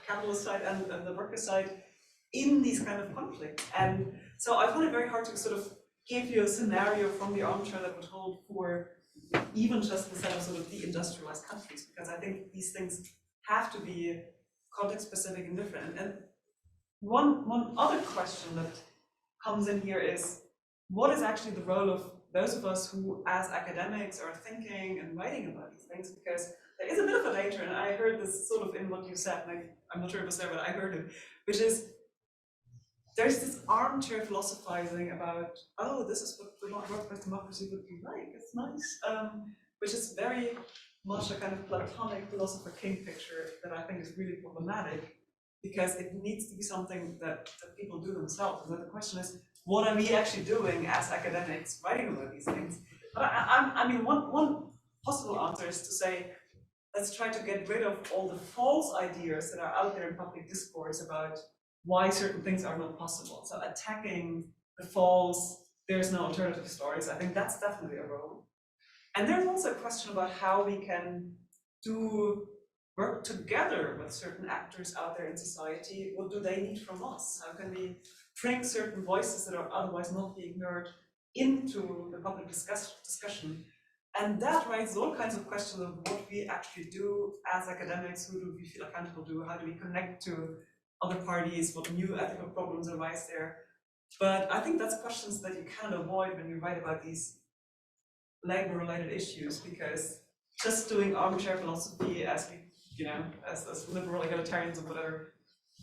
capitalist side and the worker side, in these kind of conflicts. And so I find it very hard to sort of give you a scenario from the armchair that would hold for even just the set of sort of de-industrialized countries, because I think these things have to be context specific and different. And one other question that comes in here is, what is actually the role of those of us who as academics are thinking and writing about these things? Because there is a bit of a danger, and I heard this sort of in what you said, and I'm not sure if it was there, but I heard it, which is there's this armchair philosophizing about, oh, this is what the workplace democracy would be like, it's nice, which is very much a kind of Platonic philosopher king picture that I think is really problematic, because it needs to be something that people do themselves. And then the question is, what are we actually doing as academics writing about these things? But I mean, one possible answer is to say, let's try to get rid of all the false ideas that are out there in public discourse about why certain things are not possible. So attacking the false, there's no alternative stories, I think that's definitely a role. And there's also a question about how we can work together with certain actors out there in society. What do they need from us? How can we bring certain voices that are otherwise not being heard into the public discussion? And that raises all kinds of questions of what we actually do as academics, who do we feel accountable to, how do we connect to other parties, what new ethical problems arise there. But I think that's questions that you cannot avoid when you write about these labor-related issues, because just doing armchair philosophy as we, as liberal egalitarians and whatever,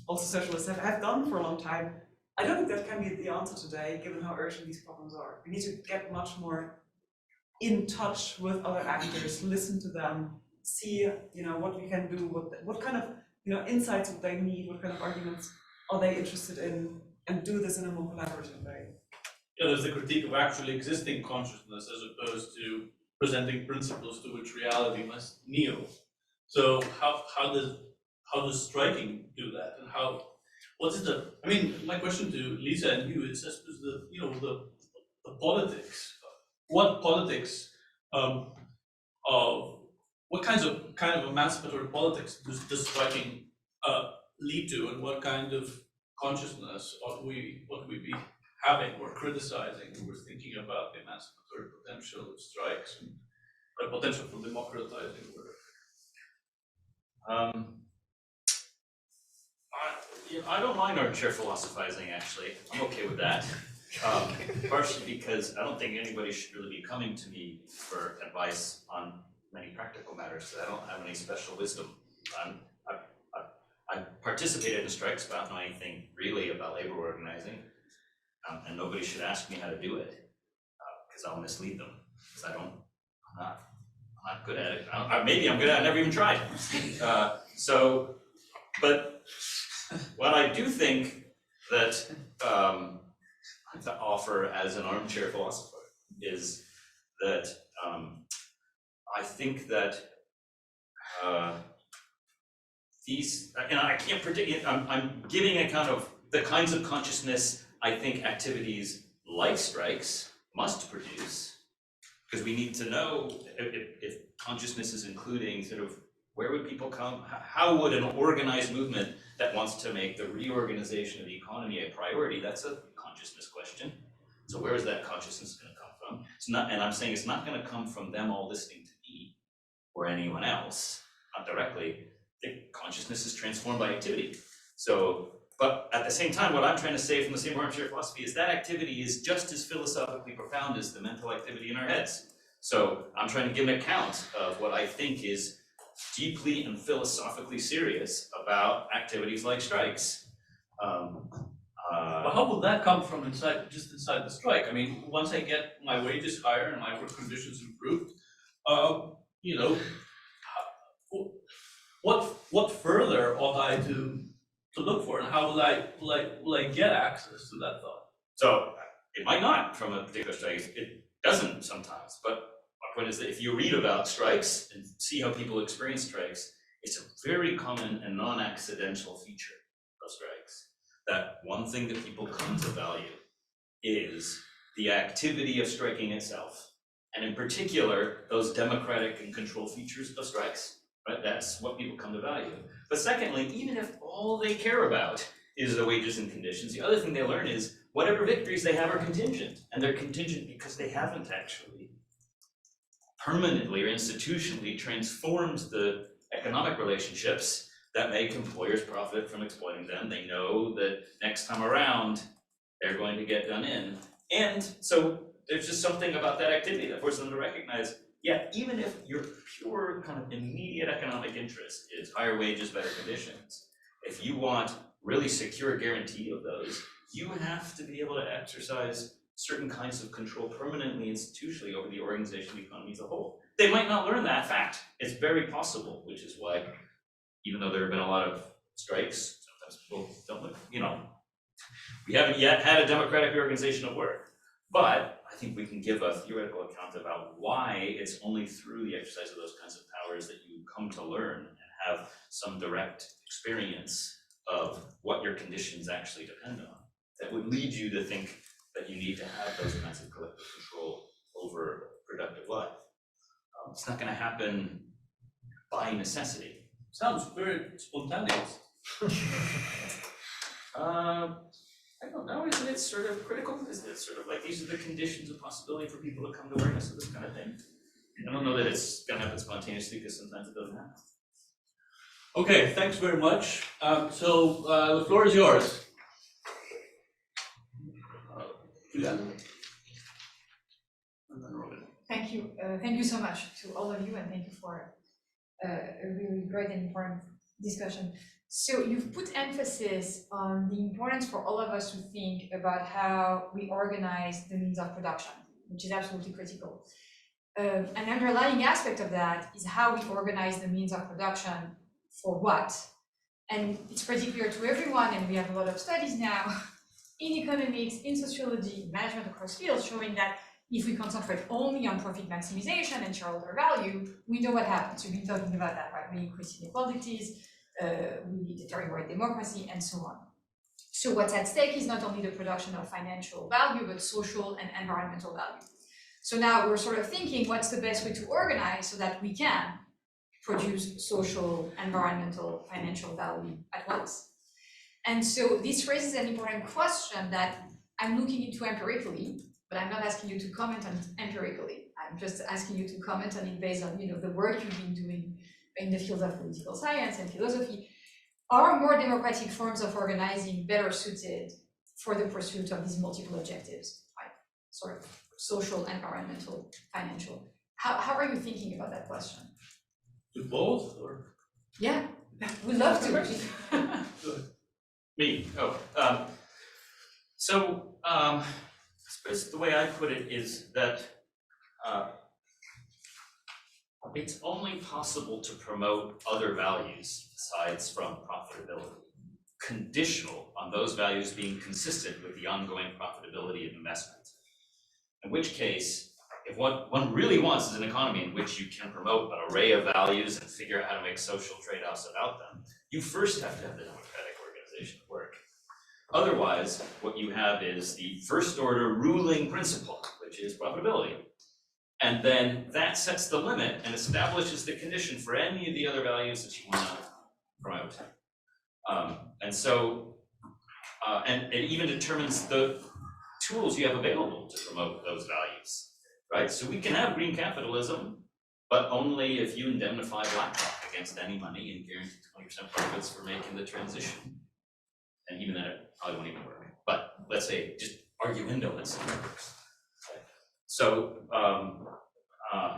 also socialists have done for a long time, I don't think that can be the answer today, given how urgent these problems are. We need to get much more in touch with other actors, listen to them, see, what we can do, what kind of insights would they need, what kind of arguments are they interested in, and do this in a more collaborative way.
Yeah, there's the critique of actually existing consciousness as opposed to presenting principles to which reality must kneel. So how does striking do that, and my question to Lisa and you is just the politics. What politics of what kind of emancipatory politics does striking lead to, and what kind of consciousness ought we be having or criticizing when we're thinking about the emancipatory potential of strikes and the potential for democratizing work?
I don't mind armchair philosophizing, actually. I'm okay with that. Partially because I don't think anybody should really be coming to me for advice on many practical matters. I don't have any special wisdom. I participated in strikes, but I don't know anything really about labor organizing, and nobody should ask me how to do it because I'll mislead them. Because I'm not good at it. Maybe I'm good at it. I never even tried. But what I do think that to offer as an armchair philosopher is that I think that these, and I can't predict it, I'm giving account of the kinds of consciousness I think activities like strikes must produce, because we need to know if consciousness is including sort of where would people come, how would an organized movement that wants to make the reorganization of the economy a priority, that's a consciousness question. So where is that consciousness going to come from? It's not, and I'm saying it's not going to come from them all listening to me or anyone else, not directly. The consciousness is transformed by activity. So, but at the same time, what I'm trying to say from the same armchair philosophy is that activity is just as philosophically profound as the mental activity in our heads. So I'm trying to give an account of what I think is deeply and philosophically serious about activities like strikes.
But how will that come from inside the strike? I mean, once I get my wages higher and my work conditions improved, what further ought I to look for, and how will I get access to that thought?
So it might not from a particular strike. It doesn't sometimes, but my point is that if you read about strikes and see how people experience strikes, it's a very common and non-accidental feature of strikes. That one thing that people come to value is the activity of striking itself, and in particular, those democratic and control features of strikes, right? That's what people come to value. But secondly, even if all they care about is the wages and conditions, the other thing they learn is whatever victories they have are contingent, and they're contingent because they haven't actually permanently or institutionally transformed the economic relationships that make employers profit from exploiting them. They know that next time around, they're going to get done in. And so there's just something about that activity that forces them to recognize, yeah, even if your pure kind of immediate economic interest is higher wages, better conditions, if you want really secure guarantee of those, you have to be able to exercise certain kinds of control permanently, institutionally over the organization of the economy as a whole. They might not learn that fact. It's very possible, which is why, even though there have been a lot of strikes, sometimes people don't look, we haven't yet had a democratic reorganization of work. But I think we can give a theoretical account about why it's only through the exercise of those kinds of powers that you come to learn and have some direct experience of what your conditions actually depend on. That would lead you to think that you need to have those kinds of collective control over productive life. It's not going to happen by necessity.
Sounds very spontaneous.
I don't know, isn't it sort of critical? Isn't it sort of like these are the conditions of possibility for people to come to awareness of this kind of thing? I don't know that it's going to happen spontaneously because sometimes it doesn't happen.
Okay, thanks very much. So the floor is yours. Juliana. And then Robin.
Thank you so much to all of you, and thank you for a really great and important discussion. So you've put emphasis on the importance for all of us to think about how we organize the means of production, which is absolutely critical. An underlying aspect of that is how we organize the means of production for what? And it's pretty clear to everyone, and we have a lot of studies now in economics, in sociology, management across fields, showing that if we concentrate only on profit maximization and shareholder value, we know what happens. We've been talking about that, right? We increase inequalities, we deteriorate democracy, and so on. So what's at stake is not only the production of financial value, but social and environmental value. So now we're sort of thinking, what's the best way to organize so that we can produce social, environmental, financial value at once? And so this raises an important question that I'm looking into empirically, but I'm not asking you to comment on it empirically. I'm just asking you to comment on it based on, the work you've been doing in the fields of political science and philosophy. Are more democratic forms of organizing better suited for the pursuit of these multiple objectives, right? Sort of social, environmental, financial. How are you thinking about that question?
Do both, or?
Yeah, we'd love to.
Me, I suppose the way I put it is that it's only possible to promote other values besides from profitability, conditional on those values being consistent with the ongoing profitability of investment. In which case, if what one really wants is an economy in which you can promote an array of values and figure out how to make social trade-offs about them, you first have to have the democratic organization work. Otherwise, what you have is the first order ruling principle, which is profitability. And then that sets the limit and establishes the condition for any of the other values that you want to promote. And it even determines the tools you have available to promote those values, right? So we can have green capitalism, but only if you indemnify BlackRock against any money and guarantee 20% profits for making the transition. And even then, it probably won't even work. But let's say, just arguendo, let's say it works. So,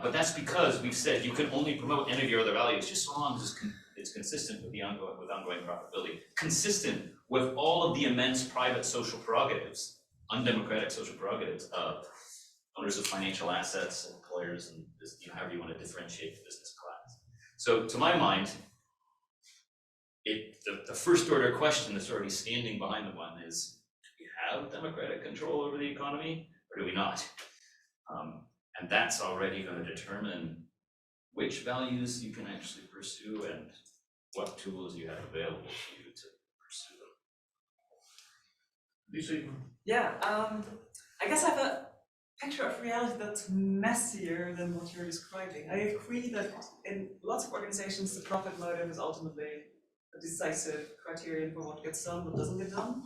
but that's because we've said you can only promote any of your other values just so long as it's consistent with ongoing profitability, consistent with all of the immense private social prerogatives, undemocratic social prerogatives of owners of financial assets, employers, and however you want to differentiate the business class. So, to my mind, the first order question that's already standing behind the one is: do we have democratic control over the economy, or do we not? And that's already going to determine which values you can actually pursue and what tools you have available to you to pursue them.
Lisa?
Yeah, I guess I have a picture of reality that's messier than what you're describing. I agree that in lots of organizations, the profit motive is ultimately a decisive criterion for what gets done, what doesn't get done.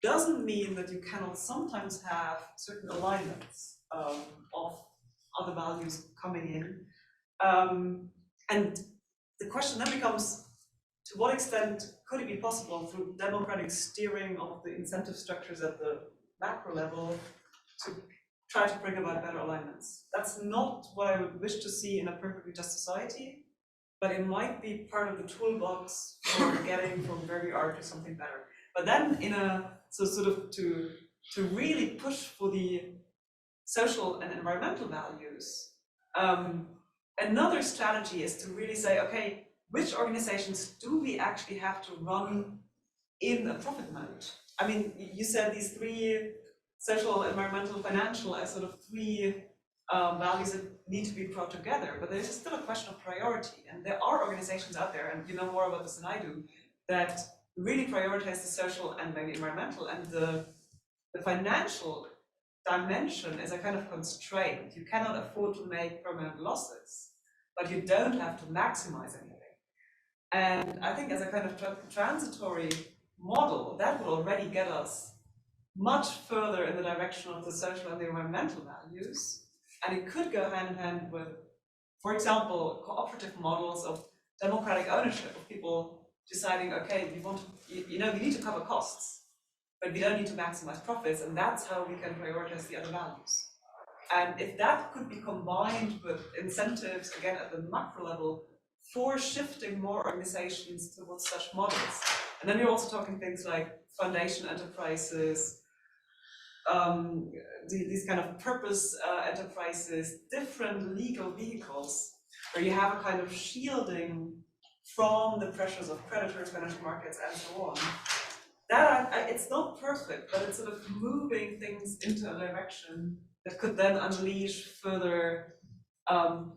Doesn't mean that you cannot sometimes have certain alignments of other values coming in. And the question then becomes, to what extent could it be possible through democratic steering of the incentive structures at the macro level to try to bring about better alignments? That's not what I would wish to see in a perfectly just society, but it might be part of the toolbox for getting from where we are to something better. But then to really push for the social and environmental values, another strategy is to really say, okay, which organizations do we actually have to run in a profit mode? I mean, you said these three: social, environmental, financial, as sort of three values that need to be brought together, but there's still a question of priority. And there are organizations out there, and you know more about this than I do, that really prioritize the social and maybe environmental, and the financial dimension is a kind of constraint. You cannot afford to make permanent losses, but you don't have to maximize anything. And I think as a kind of transitory model, that will already get us much further in the direction of the social and the environmental values. And it could go hand in hand with, for example, cooperative models of democratic ownership, of people deciding, okay, we need to cover costs, but we don't need to maximize profits, and that's how we can prioritize the other values. And if that could be combined with incentives, again, at the macro level, for shifting more organizations towards such models. And then you're also talking things like foundation enterprises, these kind of purpose enterprises, different legal vehicles, where you have a kind of shielding from the pressures of creditors, financial markets, and so on. That it's not perfect, but it's sort of moving things into a direction that could then unleash further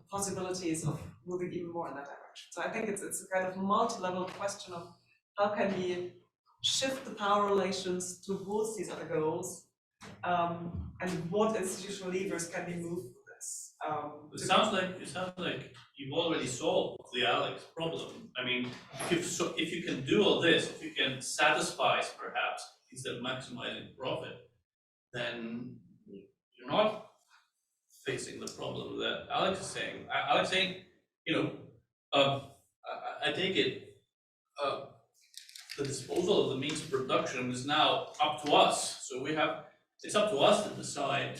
possibilities of moving even more in that direction. So I think it's a kind of multi-level question of how can we shift the power relations towards these other goals, and what institutional levers can be moved for this.
It sounds like you've already solved the Alex problem. I mean, if you can do all this, if you can satisfy perhaps instead of maximizing profit, then you're not facing the problem that Alex is saying. Alex saying, I take it, the disposal of the means of production is now up to us. So it's up to us to decide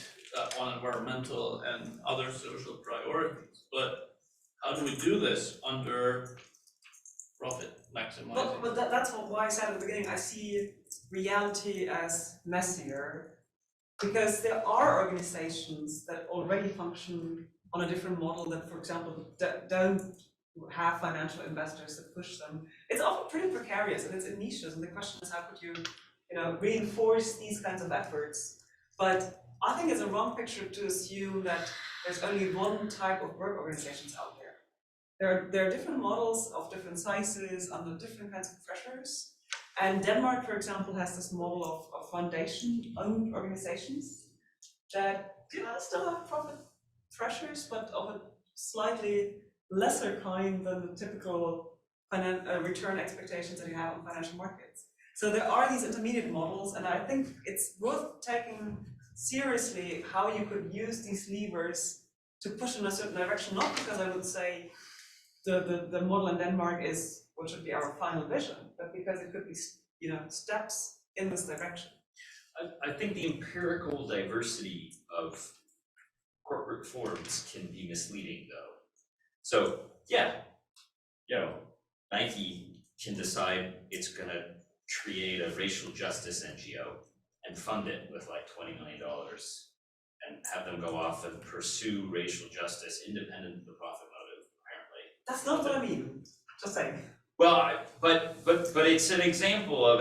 on environmental and other social priorities. But how do we do this under profit maximizing?
But that's why I said at the beginning, I see reality as messier, because there are organizations that already function on a different model that, for example, don't have financial investors that push them. It's often pretty precarious and it's in niches, and the question is how could you reinforce these kinds of efforts. But I think it's a wrong picture to assume that there's only one type of work organizations out there. There are different models of different sizes under different kinds of pressures. And Denmark, for example, has this model of foundation-owned organizations that still have profit pressures, but of a slightly lesser kind than the typical return expectations that you have on financial markets. So there are these intermediate models, and I think it's worth taking seriously how you could use these levers to push in a certain direction, not because I would say the model in Denmark is what should be our final vision, but because it could be steps in this direction.
I think the empirical diversity of corporate forms can be misleading though. So yeah, Nike can decide it's gonna create a racial justice NGO and fund it with like $20 million and have them go off and pursue racial justice independent of the profit motive, apparently.
That's not what I mean, just saying.
Well, but it's an example of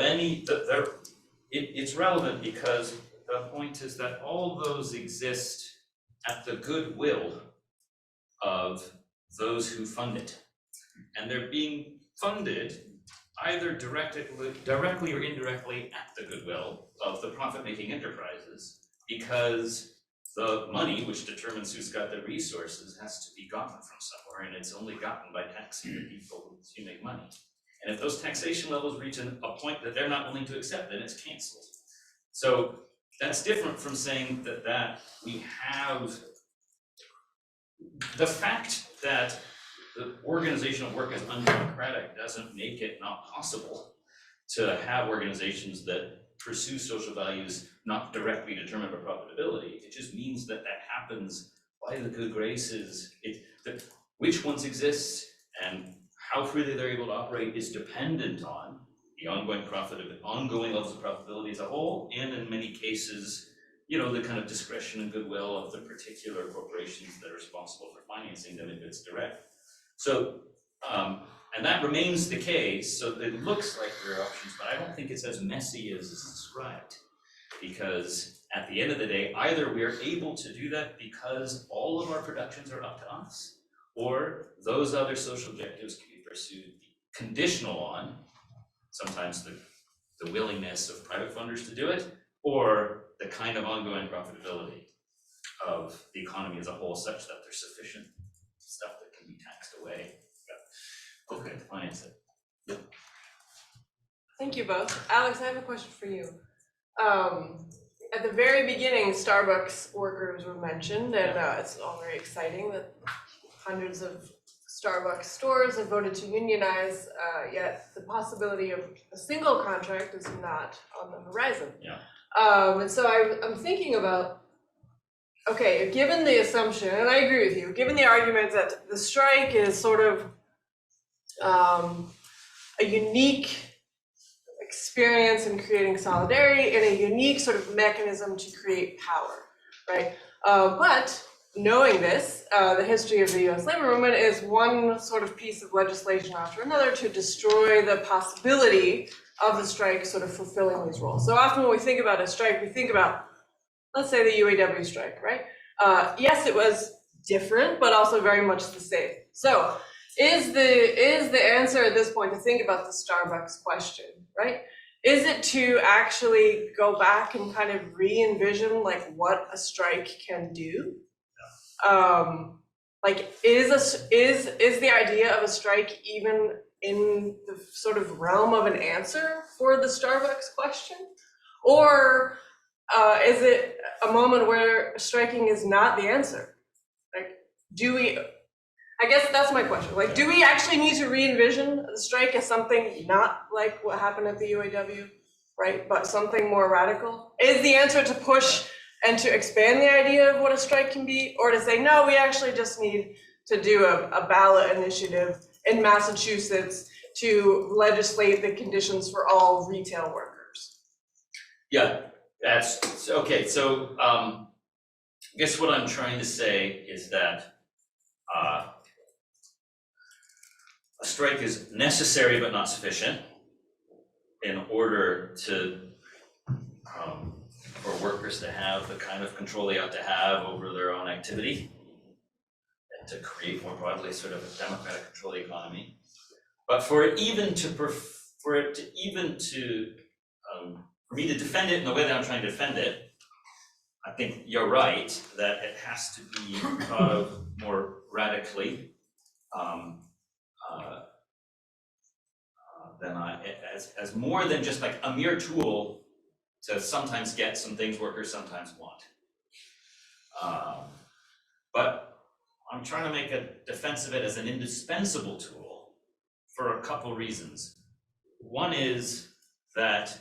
it's relevant because the point is that all those exist at the goodwill of those who fund it. And they're being funded either directly or indirectly at the goodwill of the profit-making enterprises, because the money, which determines who's got the resources, has to be gotten from somewhere, and it's only gotten by taxing the people who make money. And if those taxation levels reach a point that they're not willing to accept, then it's canceled. So that's different from saying that we have the fact that the organizational work is undemocratic doesn't make it not possible to have organizations that pursue social values not directly determined by profitability. It just means that happens by the good graces. Which ones exist and how freely they're able to operate is dependent on the ongoing levels of profitability as a whole, and in many cases, the kind of discretion and goodwill of the particular corporations that are responsible for financing them if it's direct. So, and that remains the case, so it looks like there are options, but I don't think it's as messy as it's described. Because at the end of the day, either we are able to do that because all of our productions are up to us, or those other social objectives can be pursued conditional on sometimes the willingness of private funders to do it, or the kind of ongoing profitability of the economy as a whole such that there's sufficient stuff that can be taxed away. Okay, to finance it.
Thank you both. Alex, I have a question for you. At the very beginning, Starbucks workers were mentioned, and it's all very exciting that hundreds of Starbucks stores have voted to unionize, yet the possibility of a single contract is not on the horizon.
Yeah.
And so I'm thinking about, okay, given the assumption, and I agree with you, given the argument that the strike is sort of a unique experience in creating solidarity and a unique sort of mechanism to create power, right? But knowing this, the history of the US labor movement is one sort of piece of legislation after another to destroy the possibility of the strike sort of fulfilling these roles. So often when we think about a strike, we think about, let's say the UAW strike, right? Yes, it was different, but also very much the same. So is the answer at this point to think about the Starbucks question, right? Is it to actually go back and kind of re-envision like what a strike can do? Like is the idea of a strike even in the sort of realm of an answer for the Starbucks question? Or is it a moment where striking is not the answer? Like, I guess that's my question. Like, do we actually need to re-envision the strike as something not like what happened at the UAW, right? But something more radical? Is the answer to push and to expand the idea of what a strike can be, or to say, no, we actually just need to do a ballot initiative in Massachusetts to legislate the conditions for all retail workers?
Yeah, that's, okay, so, I guess what I'm trying to say is that, a strike is necessary but not sufficient in order to, for workers to have the kind of control they ought to have over their own activity and to create more broadly sort of a democratic control of the economy. But for me to defend it in the way that I'm trying to defend it, I think you're right that it has to be thought of more radically as more than just like a mere tool to sometimes get some things workers sometimes want. But I'm trying to make a defense of it as an indispensable tool for a couple reasons. One is that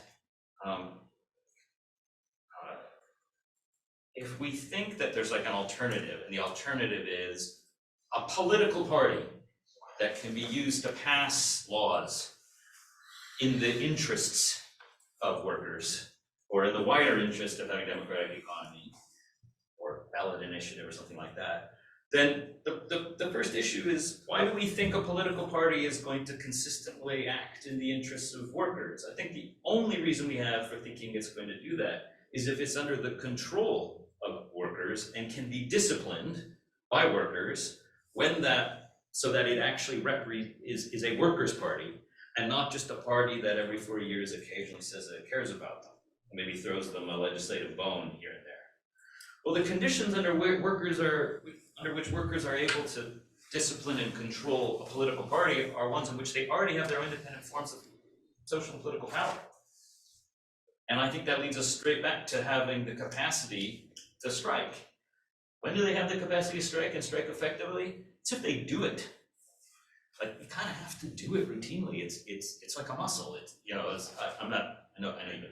if we think that there's like an alternative, and the alternative is a political party that can be used to pass laws in the interests of workers, or in the wider interest of having a democratic economy, or ballot initiative or something like that, then the first issue is, why do we think a political party is going to consistently act in the interests of workers? I think the only reason we have for thinking it's going to do that is if it's under the control of workers and can be disciplined by workers when so that it actually is a workers' party and not just a party that every 4 years occasionally says that it cares about them, and maybe throws them a legislative bone here and there. Well, the conditions under which workers are able to discipline and control a political party are ones in which they already have their independent forms of social and political power. And I think that leads us straight back to having the capacity to strike. When do they have the capacity to strike and strike effectively? It's if they do it. Like, you kind of have to do it routinely. It's like a muscle. I know you know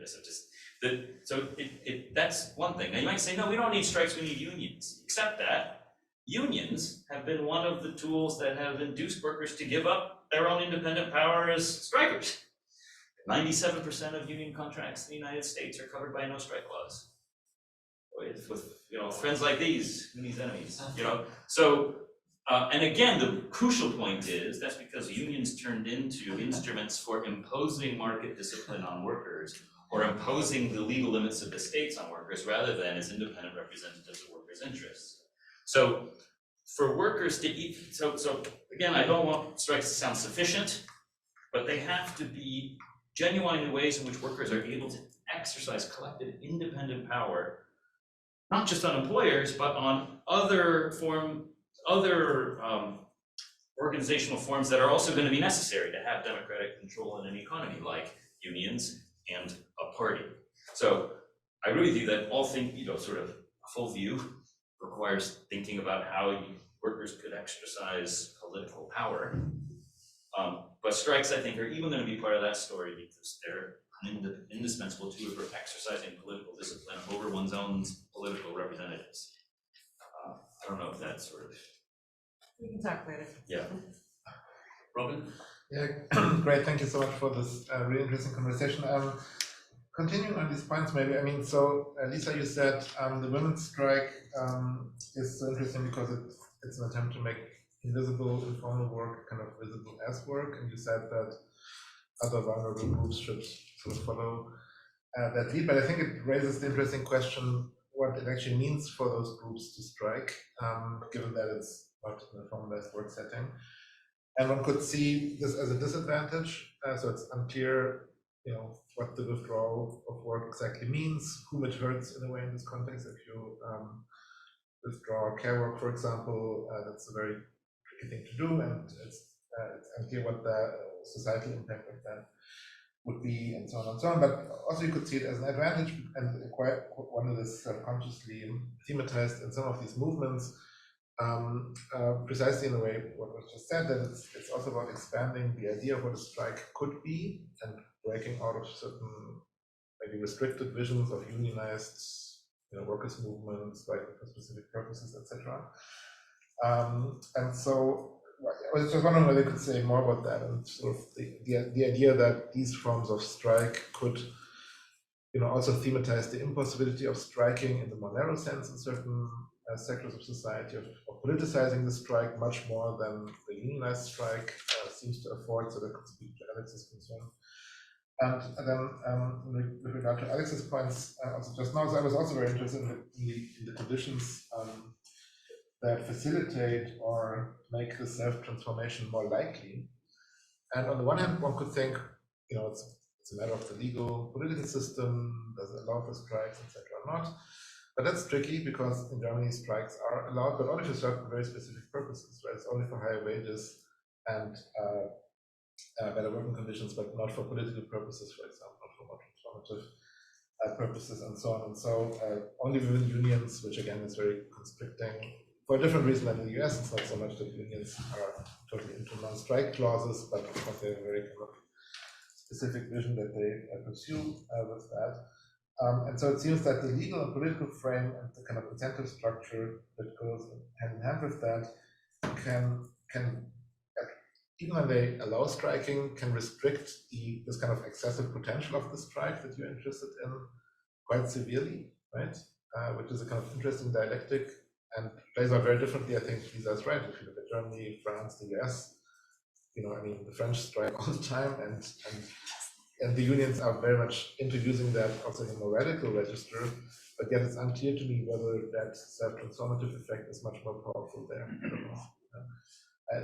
this. That's one thing. Now you might say, no, we don't need strikes, we need unions. Except that unions have been one of the tools that have induced workers to give up their own independent power as strikers. 97% of union contracts in the United States are covered by a no-strike clause. With friends like these enemies. So. And again, the crucial point is that's because unions turned into instruments for imposing market discipline on workers, or imposing the legal limits of the states on workers, rather than as independent representatives of workers' interests. So for workers to so again, I don't want strikes to sound sufficient, but they have to be genuine in ways in which workers are able to exercise collective independent power, not just on employers, but on other organizational forms that are also going to be necessary to have democratic control in an economy, like unions and a party. So I agree with you that all things, sort of a full view requires thinking about how workers could exercise political power. But strikes, I think, are even going to be part of that story because they're an indispensable tool for exercising political discipline over one's own political representatives. I don't know if that's sort of.
We can talk later.
Yeah. Robin?
Yeah, great. Thank you so much for this really interesting conversation. continuing on these points, maybe, I mean, so Lisa, you said the women's strike is so interesting because it's an attempt to make invisible, informal work kind of visible as work, and you said that other vulnerable groups should sort of follow that lead, but I think it raises the interesting question what it actually means for those groups to strike, given that it's not in a formalized work setting. And one could see this as a disadvantage, so it's unclear, what the withdrawal of work exactly means, whom it hurts in a way in this context. If you withdraw care work, for example, that's a very tricky thing to do, and it's unclear what the societal impact of that would be, and so on and so on. But also you could see it as an advantage, and quite one that is subconsciously thematized in some of these movements, precisely in the way what was just said, that it's also about expanding the idea of what a strike could be and breaking out of certain maybe restricted visions of unionized workers' movements, striking for specific purposes, etc. And so I was just wondering whether you could say more about that, and sort of the idea that these forms of strike could also thematize the impossibility of striking in the more narrow sense in certain sectors of society, of politicizing the strike much more than the unionized strike seems to afford, so that could speak to Alex's concern. And then with regard to Alex's points, also just now, so I was also very interested in the conditions that facilitate or make the self-transformation more likely. And on the one hand, one could think, it's a matter of the legal political system, does it allow for strikes, etc. or not. But that's tricky because in Germany strikes are allowed, but only for certain very specific purposes, right? It's only for higher wages and better working conditions, but not for political purposes, for example, not for more transformative purposes, and so on. And so only within unions, which again is very constricting, for a different reason than in the US. It's not so much that unions are totally into non-strike clauses, but of course they have a very kind of specific vision that they pursue with that. And so it seems that the legal and political frame and the kind of incentive structure that goes hand in hand with that can even when they allow striking, can restrict this kind of excessive potential of the strike that you're interested in quite severely, right? Which is a kind of interesting dialectic and plays out very differently. I think Lisa's right. If you look at Germany, France, the US, the French strike all the time, and the unions are very much into using that also in a more radical register, but yet it's unclear to me whether that self-transformative effect is much more powerful there. I don't know.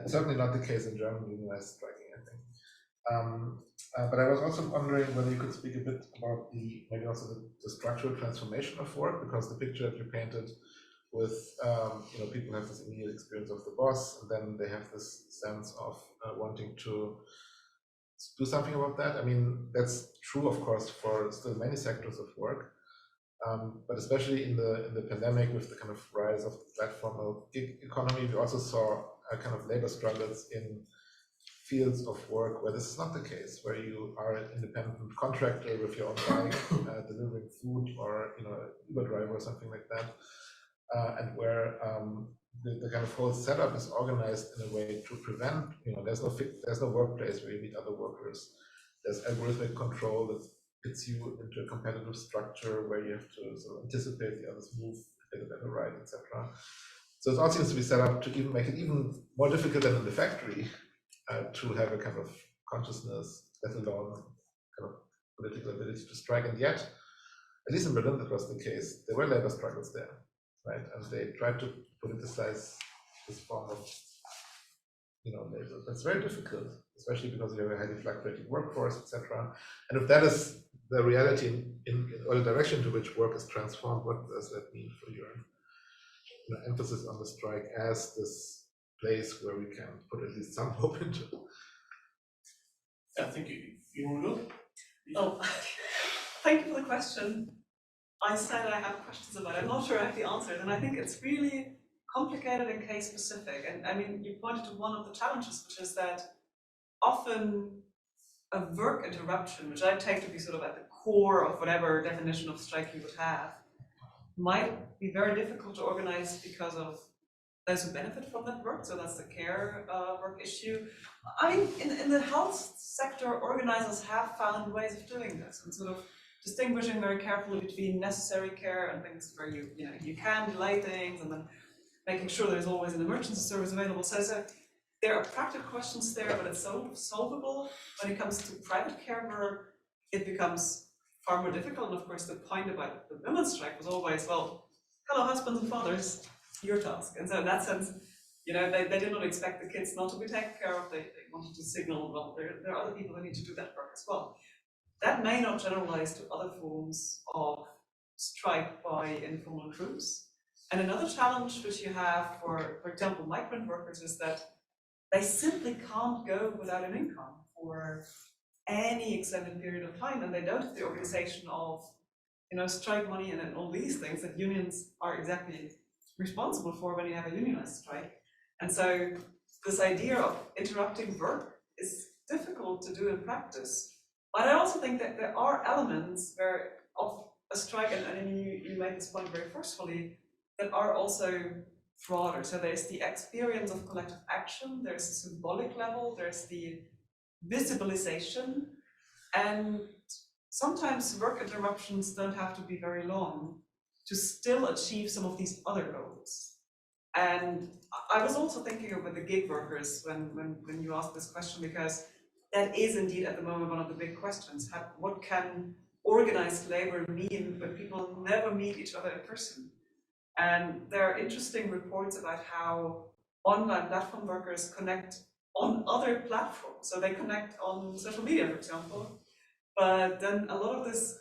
Certainly not the case in German unionized striking, I think. But I was also wondering whether you could speak a bit about maybe also the structural transformation of work, because the picture that you painted with people have this immediate experience of the boss, and then they have this sense of wanting to do something about that. I mean, that's true, of course, for still many sectors of work, but especially in the pandemic, with the kind of rise of the platform gig economy, we also saw a kind of labor struggles in fields of work where this is not the case, where you are an independent contractor with your own bike, delivering food, or Uber driver or something like that, and where the kind of whole setup is organized in a way to prevent, there's no workplace where you meet other workers. There's algorithmic control that fits you into a competitive structure where you have to sort of anticipate the other's move to get a better ride, etc. So it all seems to be set up to even make it even more difficult than in the factory to have a kind of consciousness, let alone kind of political ability to strike. And yet, at least in Berlin, that was the case. There were labor struggles there, right? And they tried to politicize this form of, labor. That's very difficult, especially because you have a highly fluctuating workforce, etc. And if that is the reality or the direction to which work is transformed, what does that mean for your emphasis on the strike as this place where we can put at least some hope into?
I think you want to go?
Oh, thank you for the question. I said I have questions about it. I'm not sure I have the answers, and I think it's really complicated and case specific. And I mean, you pointed to one of the challenges, which is that often a work interruption, which I take to be sort of at the core of whatever definition of strike you would have, might be very difficult to organize because of those who benefit from that work. So that's the care work issue. I mean, in the health sector, organizers have found ways of doing this and sort of distinguishing very carefully between necessary care and things where you can delay things, and then making sure there's always an emergency service available. So there are practical questions there, but it's so solvable. When it comes to private care work, it becomes far more difficult. And of course, the point about the women's strike was always, well, hello, husbands and fathers, your task. And so in that sense, they did not expect the kids not to be taken care of. They wanted to signal, well, there are other people who need to do that work as well. That may not generalize to other forms of strike by informal groups. And another challenge which you have for example, migrant workers is that they simply can't go without an income for any extended period of time, and they don't have the organization of, strike money and all these things that unions are exactly responsible for when you have a unionized strike. And so this idea of interrupting work is difficult to do in practice. But I also think that there are elements of a strike, and you made this point very forcefully, that are also broader. So there's the experience of collective action, there's the symbolic level, there's the visibilization, and sometimes work interruptions don't have to be very long to still achieve some of these other goals. And I was also thinking about the gig workers when you asked this question, because that is indeed at the moment one of the big questions. What can organized labor mean when people never meet each other in person? And there are interesting reports about how online platform workers connect on other platforms. So they connect on social media, for example, but then a lot of this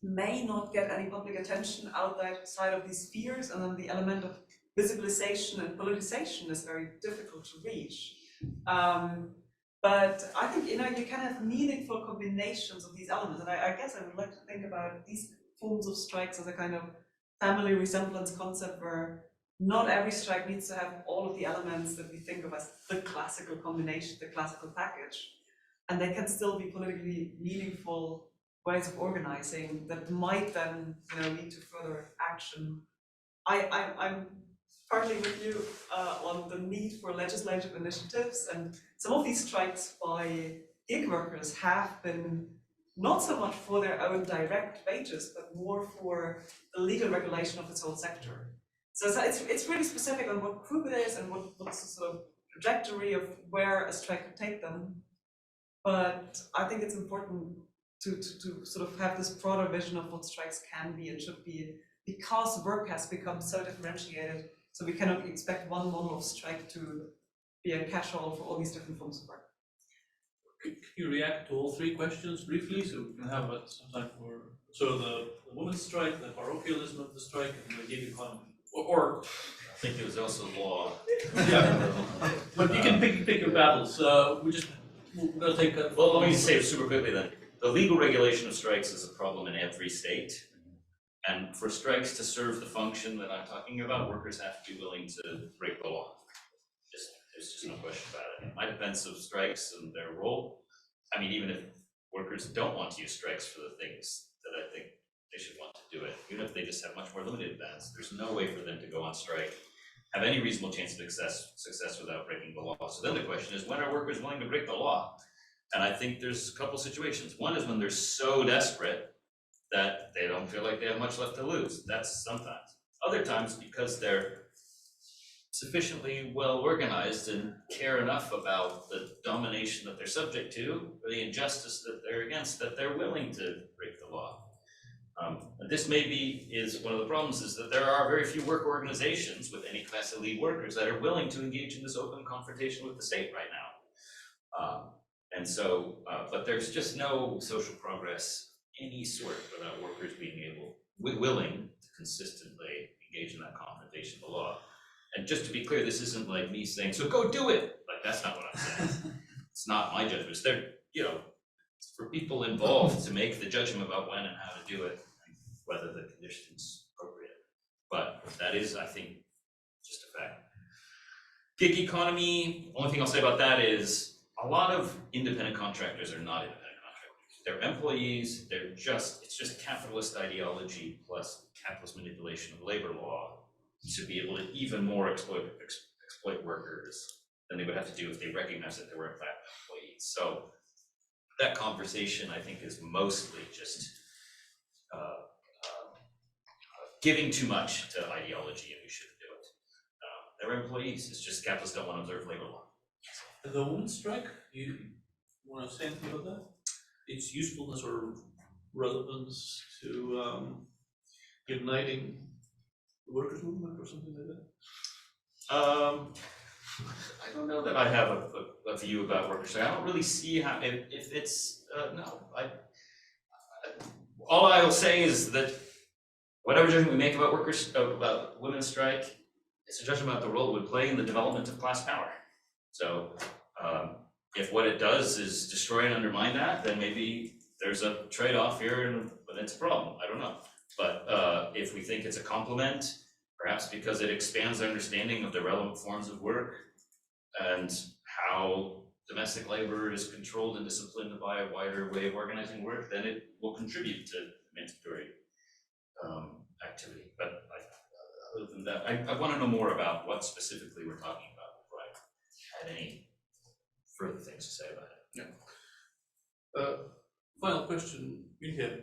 may not get any public attention outside of these spheres, and then the element of visibilization and politicization is very difficult to reach. But I think you can have meaningful combinations of these elements, and I guess I would like to think about these forms of strikes as a kind of family resemblance concept where not every strike needs to have all of the elements that we think of as the classical combination, the classical package, and they can still be politically meaningful ways of organizing that might then lead to further action. I'm partly with you on the need for legislative initiatives, and some of these strikes by gig workers have been not so much for their own direct wages, but more for the legal regulation of this whole sector. So it's really specific on what group it is and what's the sort of trajectory of where a strike could take them. But I think it's important to sort of have this broader vision of what strikes can be and should be, because work has become so differentiated. So we cannot expect one model of strike to be a catch-all for all these different forms of work.
Can you react to all three questions briefly, so we can have some time for the women's strike, the parochialism of the strike, and the gig economy, or
I think it was also law.
yeah. But you can pick your battles. We're gonna take a.
Well, let me say it super quickly then. The legal regulation of strikes is a problem in every state. And for strikes to serve the function that I'm talking about, workers have to be willing to break the law. There's just no question about it. In my defense of strikes and their role, I mean, even if workers don't want to use strikes for the things that I think they should want to do it, even if they just have much more limited bans, there's no way for them to go on strike, have any reasonable chance of success without breaking the law. So then the question is, when are workers willing to break the law? And I think there's a couple situations. One is when they're so desperate that they don't feel like they have much left to lose. That's sometimes. Other times because they're sufficiently well organized and care enough about the domination that they're subject to, or the injustice that they're against, that they're willing to break the law. And this maybe is one of the problems, is that there are very few work organizations with any class of lead workers that are willing to engage in this open confrontation with the state right now. But there's just no social progress any sort without workers being willing to consistently engage in that confrontation with the law. And just to be clear, this isn't like me saying, so go do it. Like, that's not what I'm saying. It's not my judgment. It's it's for people involved to make the judgment about when and how to do it, and whether the condition's appropriate. But that is, I think, just a fact. Gig economy, only thing I'll say about that is a lot of independent contractors are not independent. They're employees, it's just capitalist ideology plus capitalist manipulation of labor law to be able to even more exploit workers than they would have to do if they recognize that they were in fact employees. So that conversation, I think, is mostly just giving too much to ideology and we shouldn't do it. They're employees, it's just capitalists don't want to observe labor law.
The women's strike, you wanna say anything about that? Its usefulness or relevance to igniting the workers' movement or something like that?
I don't know that I have a view about workers' strike. I don't really see how, if it's, no, all I will say is that whatever judgment we make about about women's strike, it's a judgment about the role it would play in the development of class power. So, if what it does is destroy and undermine that, then maybe there's a trade-off here and it's a problem, I don't know. But if we think it's a complement, perhaps because it expands our understanding of the relevant forms of work and how domestic labor is controlled and disciplined by a wider way of organizing work, then it will contribute to emancipatory activity. But other than that, I want to know more about what specifically we're talking about before I had any further things to say about it.
Final question, you have.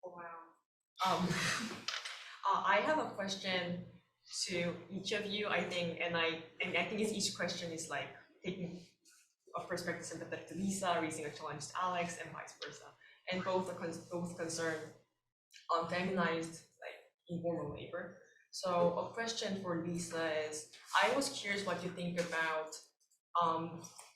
Wow. I have a question to each of you, I think, and I think each question is like taking a perspective sympathetic to Lisa, raising a challenge to Alex, and vice versa. And both are concerned on feminized, like, informal labor. So a question for Lisa is, I was curious what you think about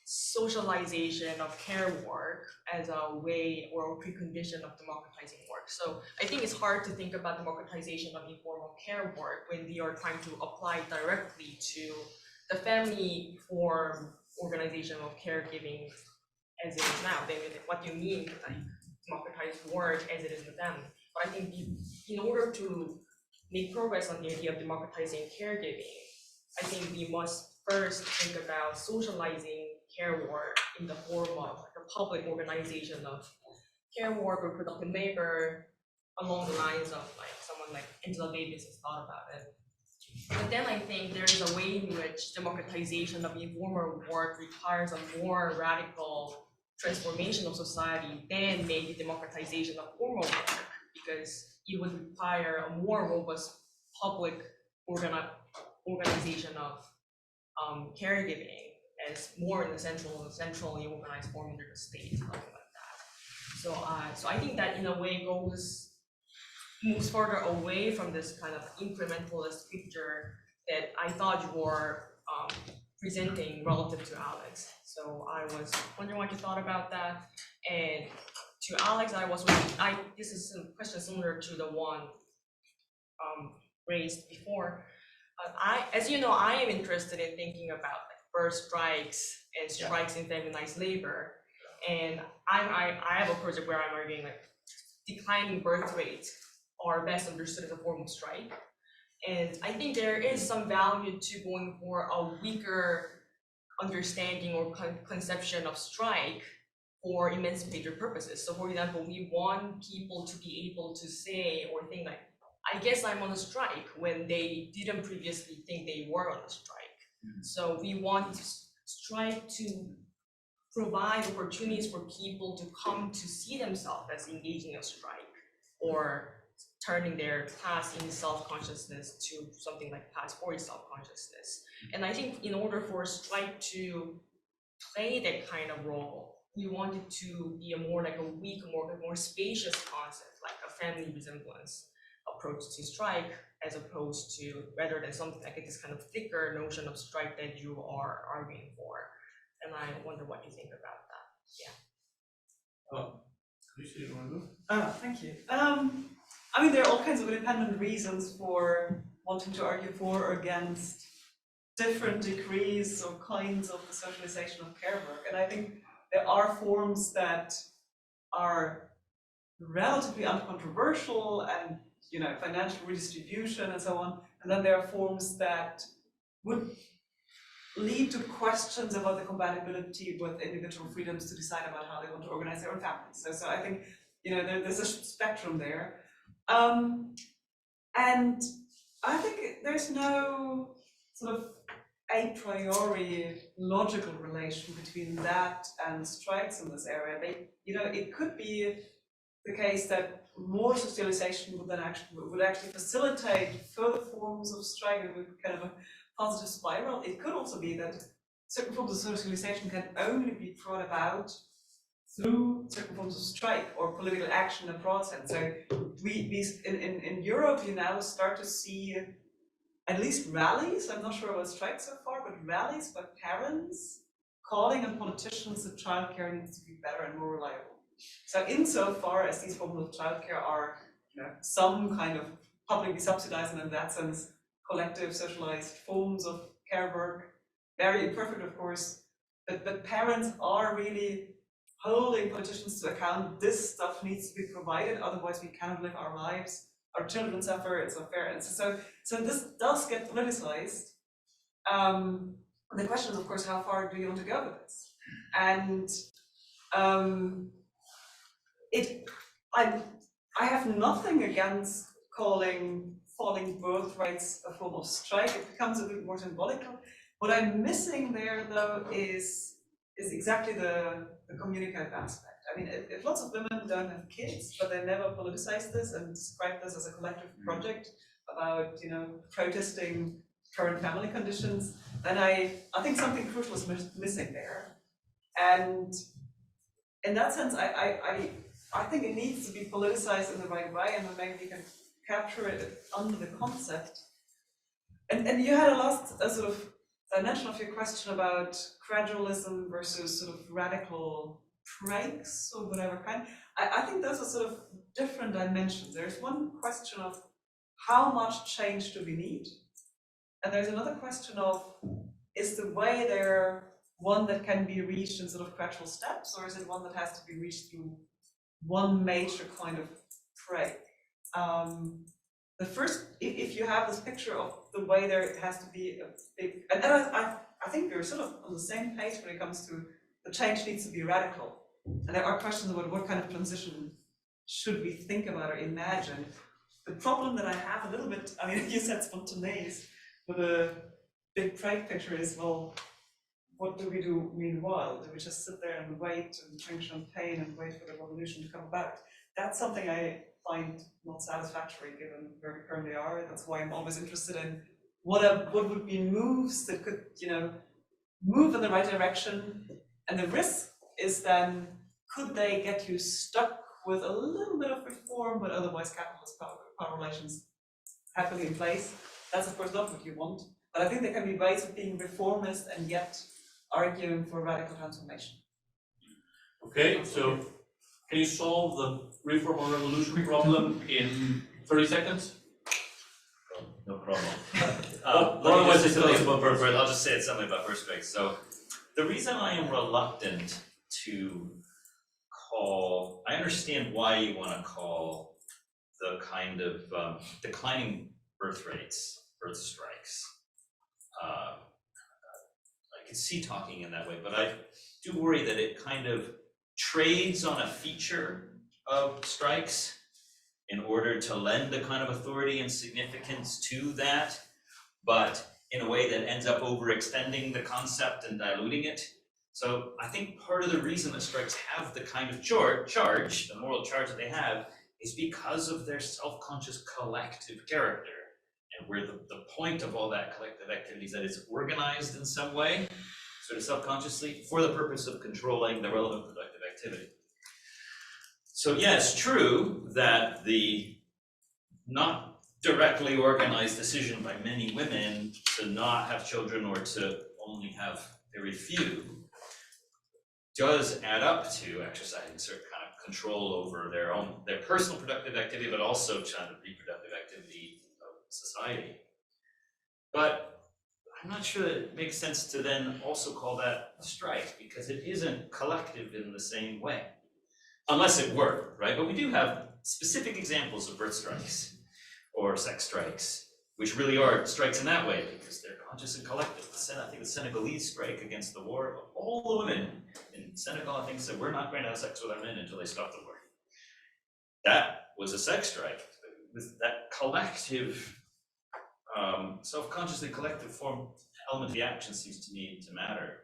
socialization of care work as a way or a precondition of democratizing work. So I think it's hard to think about democratization of informal care work when we are trying to apply directly to the family form organization of caregiving as it is now. Then what you mean by democratized work as it is with them. But I think in order to make progress on the idea of democratizing caregiving, I think we must first think about socializing care work in the form of like a public organization of care work or productive labor along the lines of like someone like Angela Davis has thought about it. But then I think there's a way in which democratization of informal work requires a more radical transformation of society than maybe democratization of formal work, because it would require a more robust public organization of caregiving as more in the centrally organized form under the state, something like that. So I think that in a way moves further away from this kind of incrementalist picture that I thought you were presenting relative to Alex. So I was wondering what you thought about that. And to Alex, this is a question similar to the one raised before. As you know, I am interested in thinking about like birth strikes and strikes in feminized labor. And I have a project where I'm arguing like declining birth rates are best understood as a form of strike. And I think there is some value to going for a weaker understanding or conception of strike for emancipatory purposes. So for example, we want people to be able to say or think like, I guess I'm on a strike when they didn't previously think they were on a strike. So we want strike to provide opportunities for people to come to see themselves as engaging in a strike or turning their past in self-consciousness to something like past for self-consciousness. And I think in order for strike to play that kind of role, we want it to be a more like a weak, more spacious concept, like a family resemblance approach to strike, as opposed to rather than something like this kind of thicker notion of strike that you are arguing for. And I wonder what you think about that. Yeah.
Lisa, you want to go?
Thank you. I mean, there are all kinds of independent reasons for wanting to argue for or against different degrees or kinds of the socialization of care work. And I think there are forms that are relatively uncontroversial and, you know, financial redistribution and so on. And then there are forms that would lead to questions about the compatibility with individual freedoms to decide about how they want to organize their own families. So I think, you know, there's a spectrum there. And I think there's no sort of a priori logical relation between that and strikes in this area. They, you know, it could be the case that more socialization would actually facilitate further forms of strike and would kind of a positive spiral. It could also be that certain forms of socialization can only be brought about through certain forms of strike or political action in a broad sense. So in Europe, you now start to see at least rallies, I'm not sure about strikes so far, but rallies by parents calling on politicians that childcare needs to be better and more reliable. So insofar as these forms of childcare are, some kind of publicly subsidized and in that sense, collective socialized forms of care work, very imperfect of course, but parents are really holding politicians to account. This stuff needs to be provided, otherwise we cannot live our lives. Our children suffer, it's unfair. And so this does get politicized. The question is, of course, how far do you want to go with this? And I have nothing against calling falling birth rates a form of strike. It becomes a bit more symbolic. What I'm missing there, though, is exactly the communicative aspect. I mean, if lots of women don't have kids, but they never politicize this and describe this as a collective project about, protesting current family conditions, then I think something crucial is missing there. And in that sense, I think it needs to be politicized in the right way, and then maybe we can capture it under the concept. And you had a last sort of dimension of your question about gradualism versus sort of radical breaks or whatever kind. I think those are sort of different dimensions. There's one question of how much change do we need? And there's another question of, is the way there one that can be reached in sort of gradual steps, or is it one that has to be reached through one major kind of break? The first, if you have this picture of the way there has to be a big, and I think we're sort of on the same page when it comes to the change needs to be radical. And there are questions about what kind of transition should we think about or imagine. The problem that I have a little bit, I mean, you said spontaneous, but the big break picture is, well, what do we do meanwhile? Do we just sit there and wait and drink champagne and wait for the revolution to come about? That's something I find not satisfactory given where we currently are. That's why I'm always interested in what would be moves that could, move in the right direction. And the risk is then, could they get you stuck with a little bit of reform, but otherwise capitalist power relations happily in place? That's of course not what you want. But I think there can be ways of being reformist and yet arguing for radical transformation.
Okay, so can you solve the reform or revolution problem in 30 seconds?
No problem.
Otherwise it's
I'll just say something about first breaks. So the reason I am reluctant to call, I understand why you want to call the kind of declining birth rates, birth strikes. I can see talking in that way, but I do worry that it kind of trades on a feature of strikes in order to lend a kind of authority and significance to that, but in a way that ends up overextending the concept and diluting it. So I think part of the reason that strikes have the kind of charge, the moral charge that they have, is because of their self-conscious collective character. And where the point of all that collective activity is that it's organized in some way, sort of subconsciously, for the purpose of controlling the relevant productive activity. So yeah, it's true that the not directly organized decision by many women to not have children or to only have very few does add up to exercising certain kind of control over their personal productive activity, but also kind of reproductive activity of society. But I'm not sure that it makes sense to then also call that a strike, because it isn't collective in the same way, unless it were, right? But we do have specific examples of birth strikes or sex strikes, which really are strikes in that way, because they're conscious and collective. I think the Senegalese strike against the war, all the women in Senegal, I think, said, we're not going to have sex with our men until they stop the war. That was a sex strike. With that collective, self-consciously collective form element of the action seems to me to matter.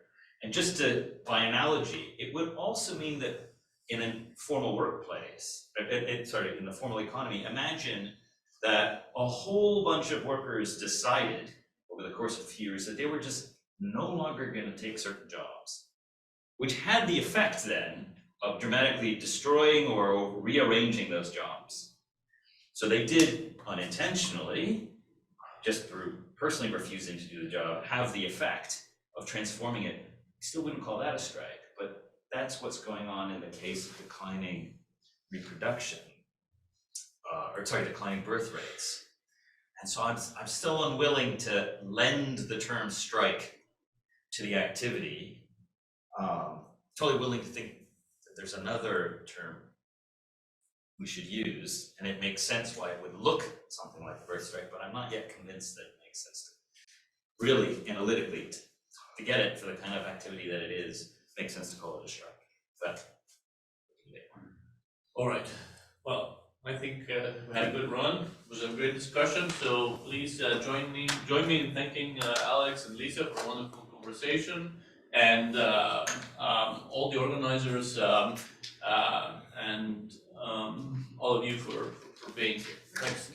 And just by analogy, it would also mean that in a formal workplace, in the formal economy, imagine that a whole bunch of workers decided over the course of a few years that they were just no longer going to take certain jobs, which had the effect then of dramatically destroying or rearranging those jobs. So they did unintentionally, just through personally refusing to do the job, have the effect of transforming it. We still wouldn't call that a strike, but that's what's going on in the case of declining reproduction, declining birth rates. And so I'm still unwilling to lend the term strike to the activity. Totally willing to think that there's another term we should use, and it makes sense why it would look something like a birth strike, but I'm not yet convinced that it makes sense to really analytically to get it for the kind of activity that it is, makes sense to call it a strike. But
All right, well, I think we had a good run, it was a great discussion, so please join me in thanking Alex and Lisa for a wonderful conversation, and all the organizers and all of you for being here. Thanks.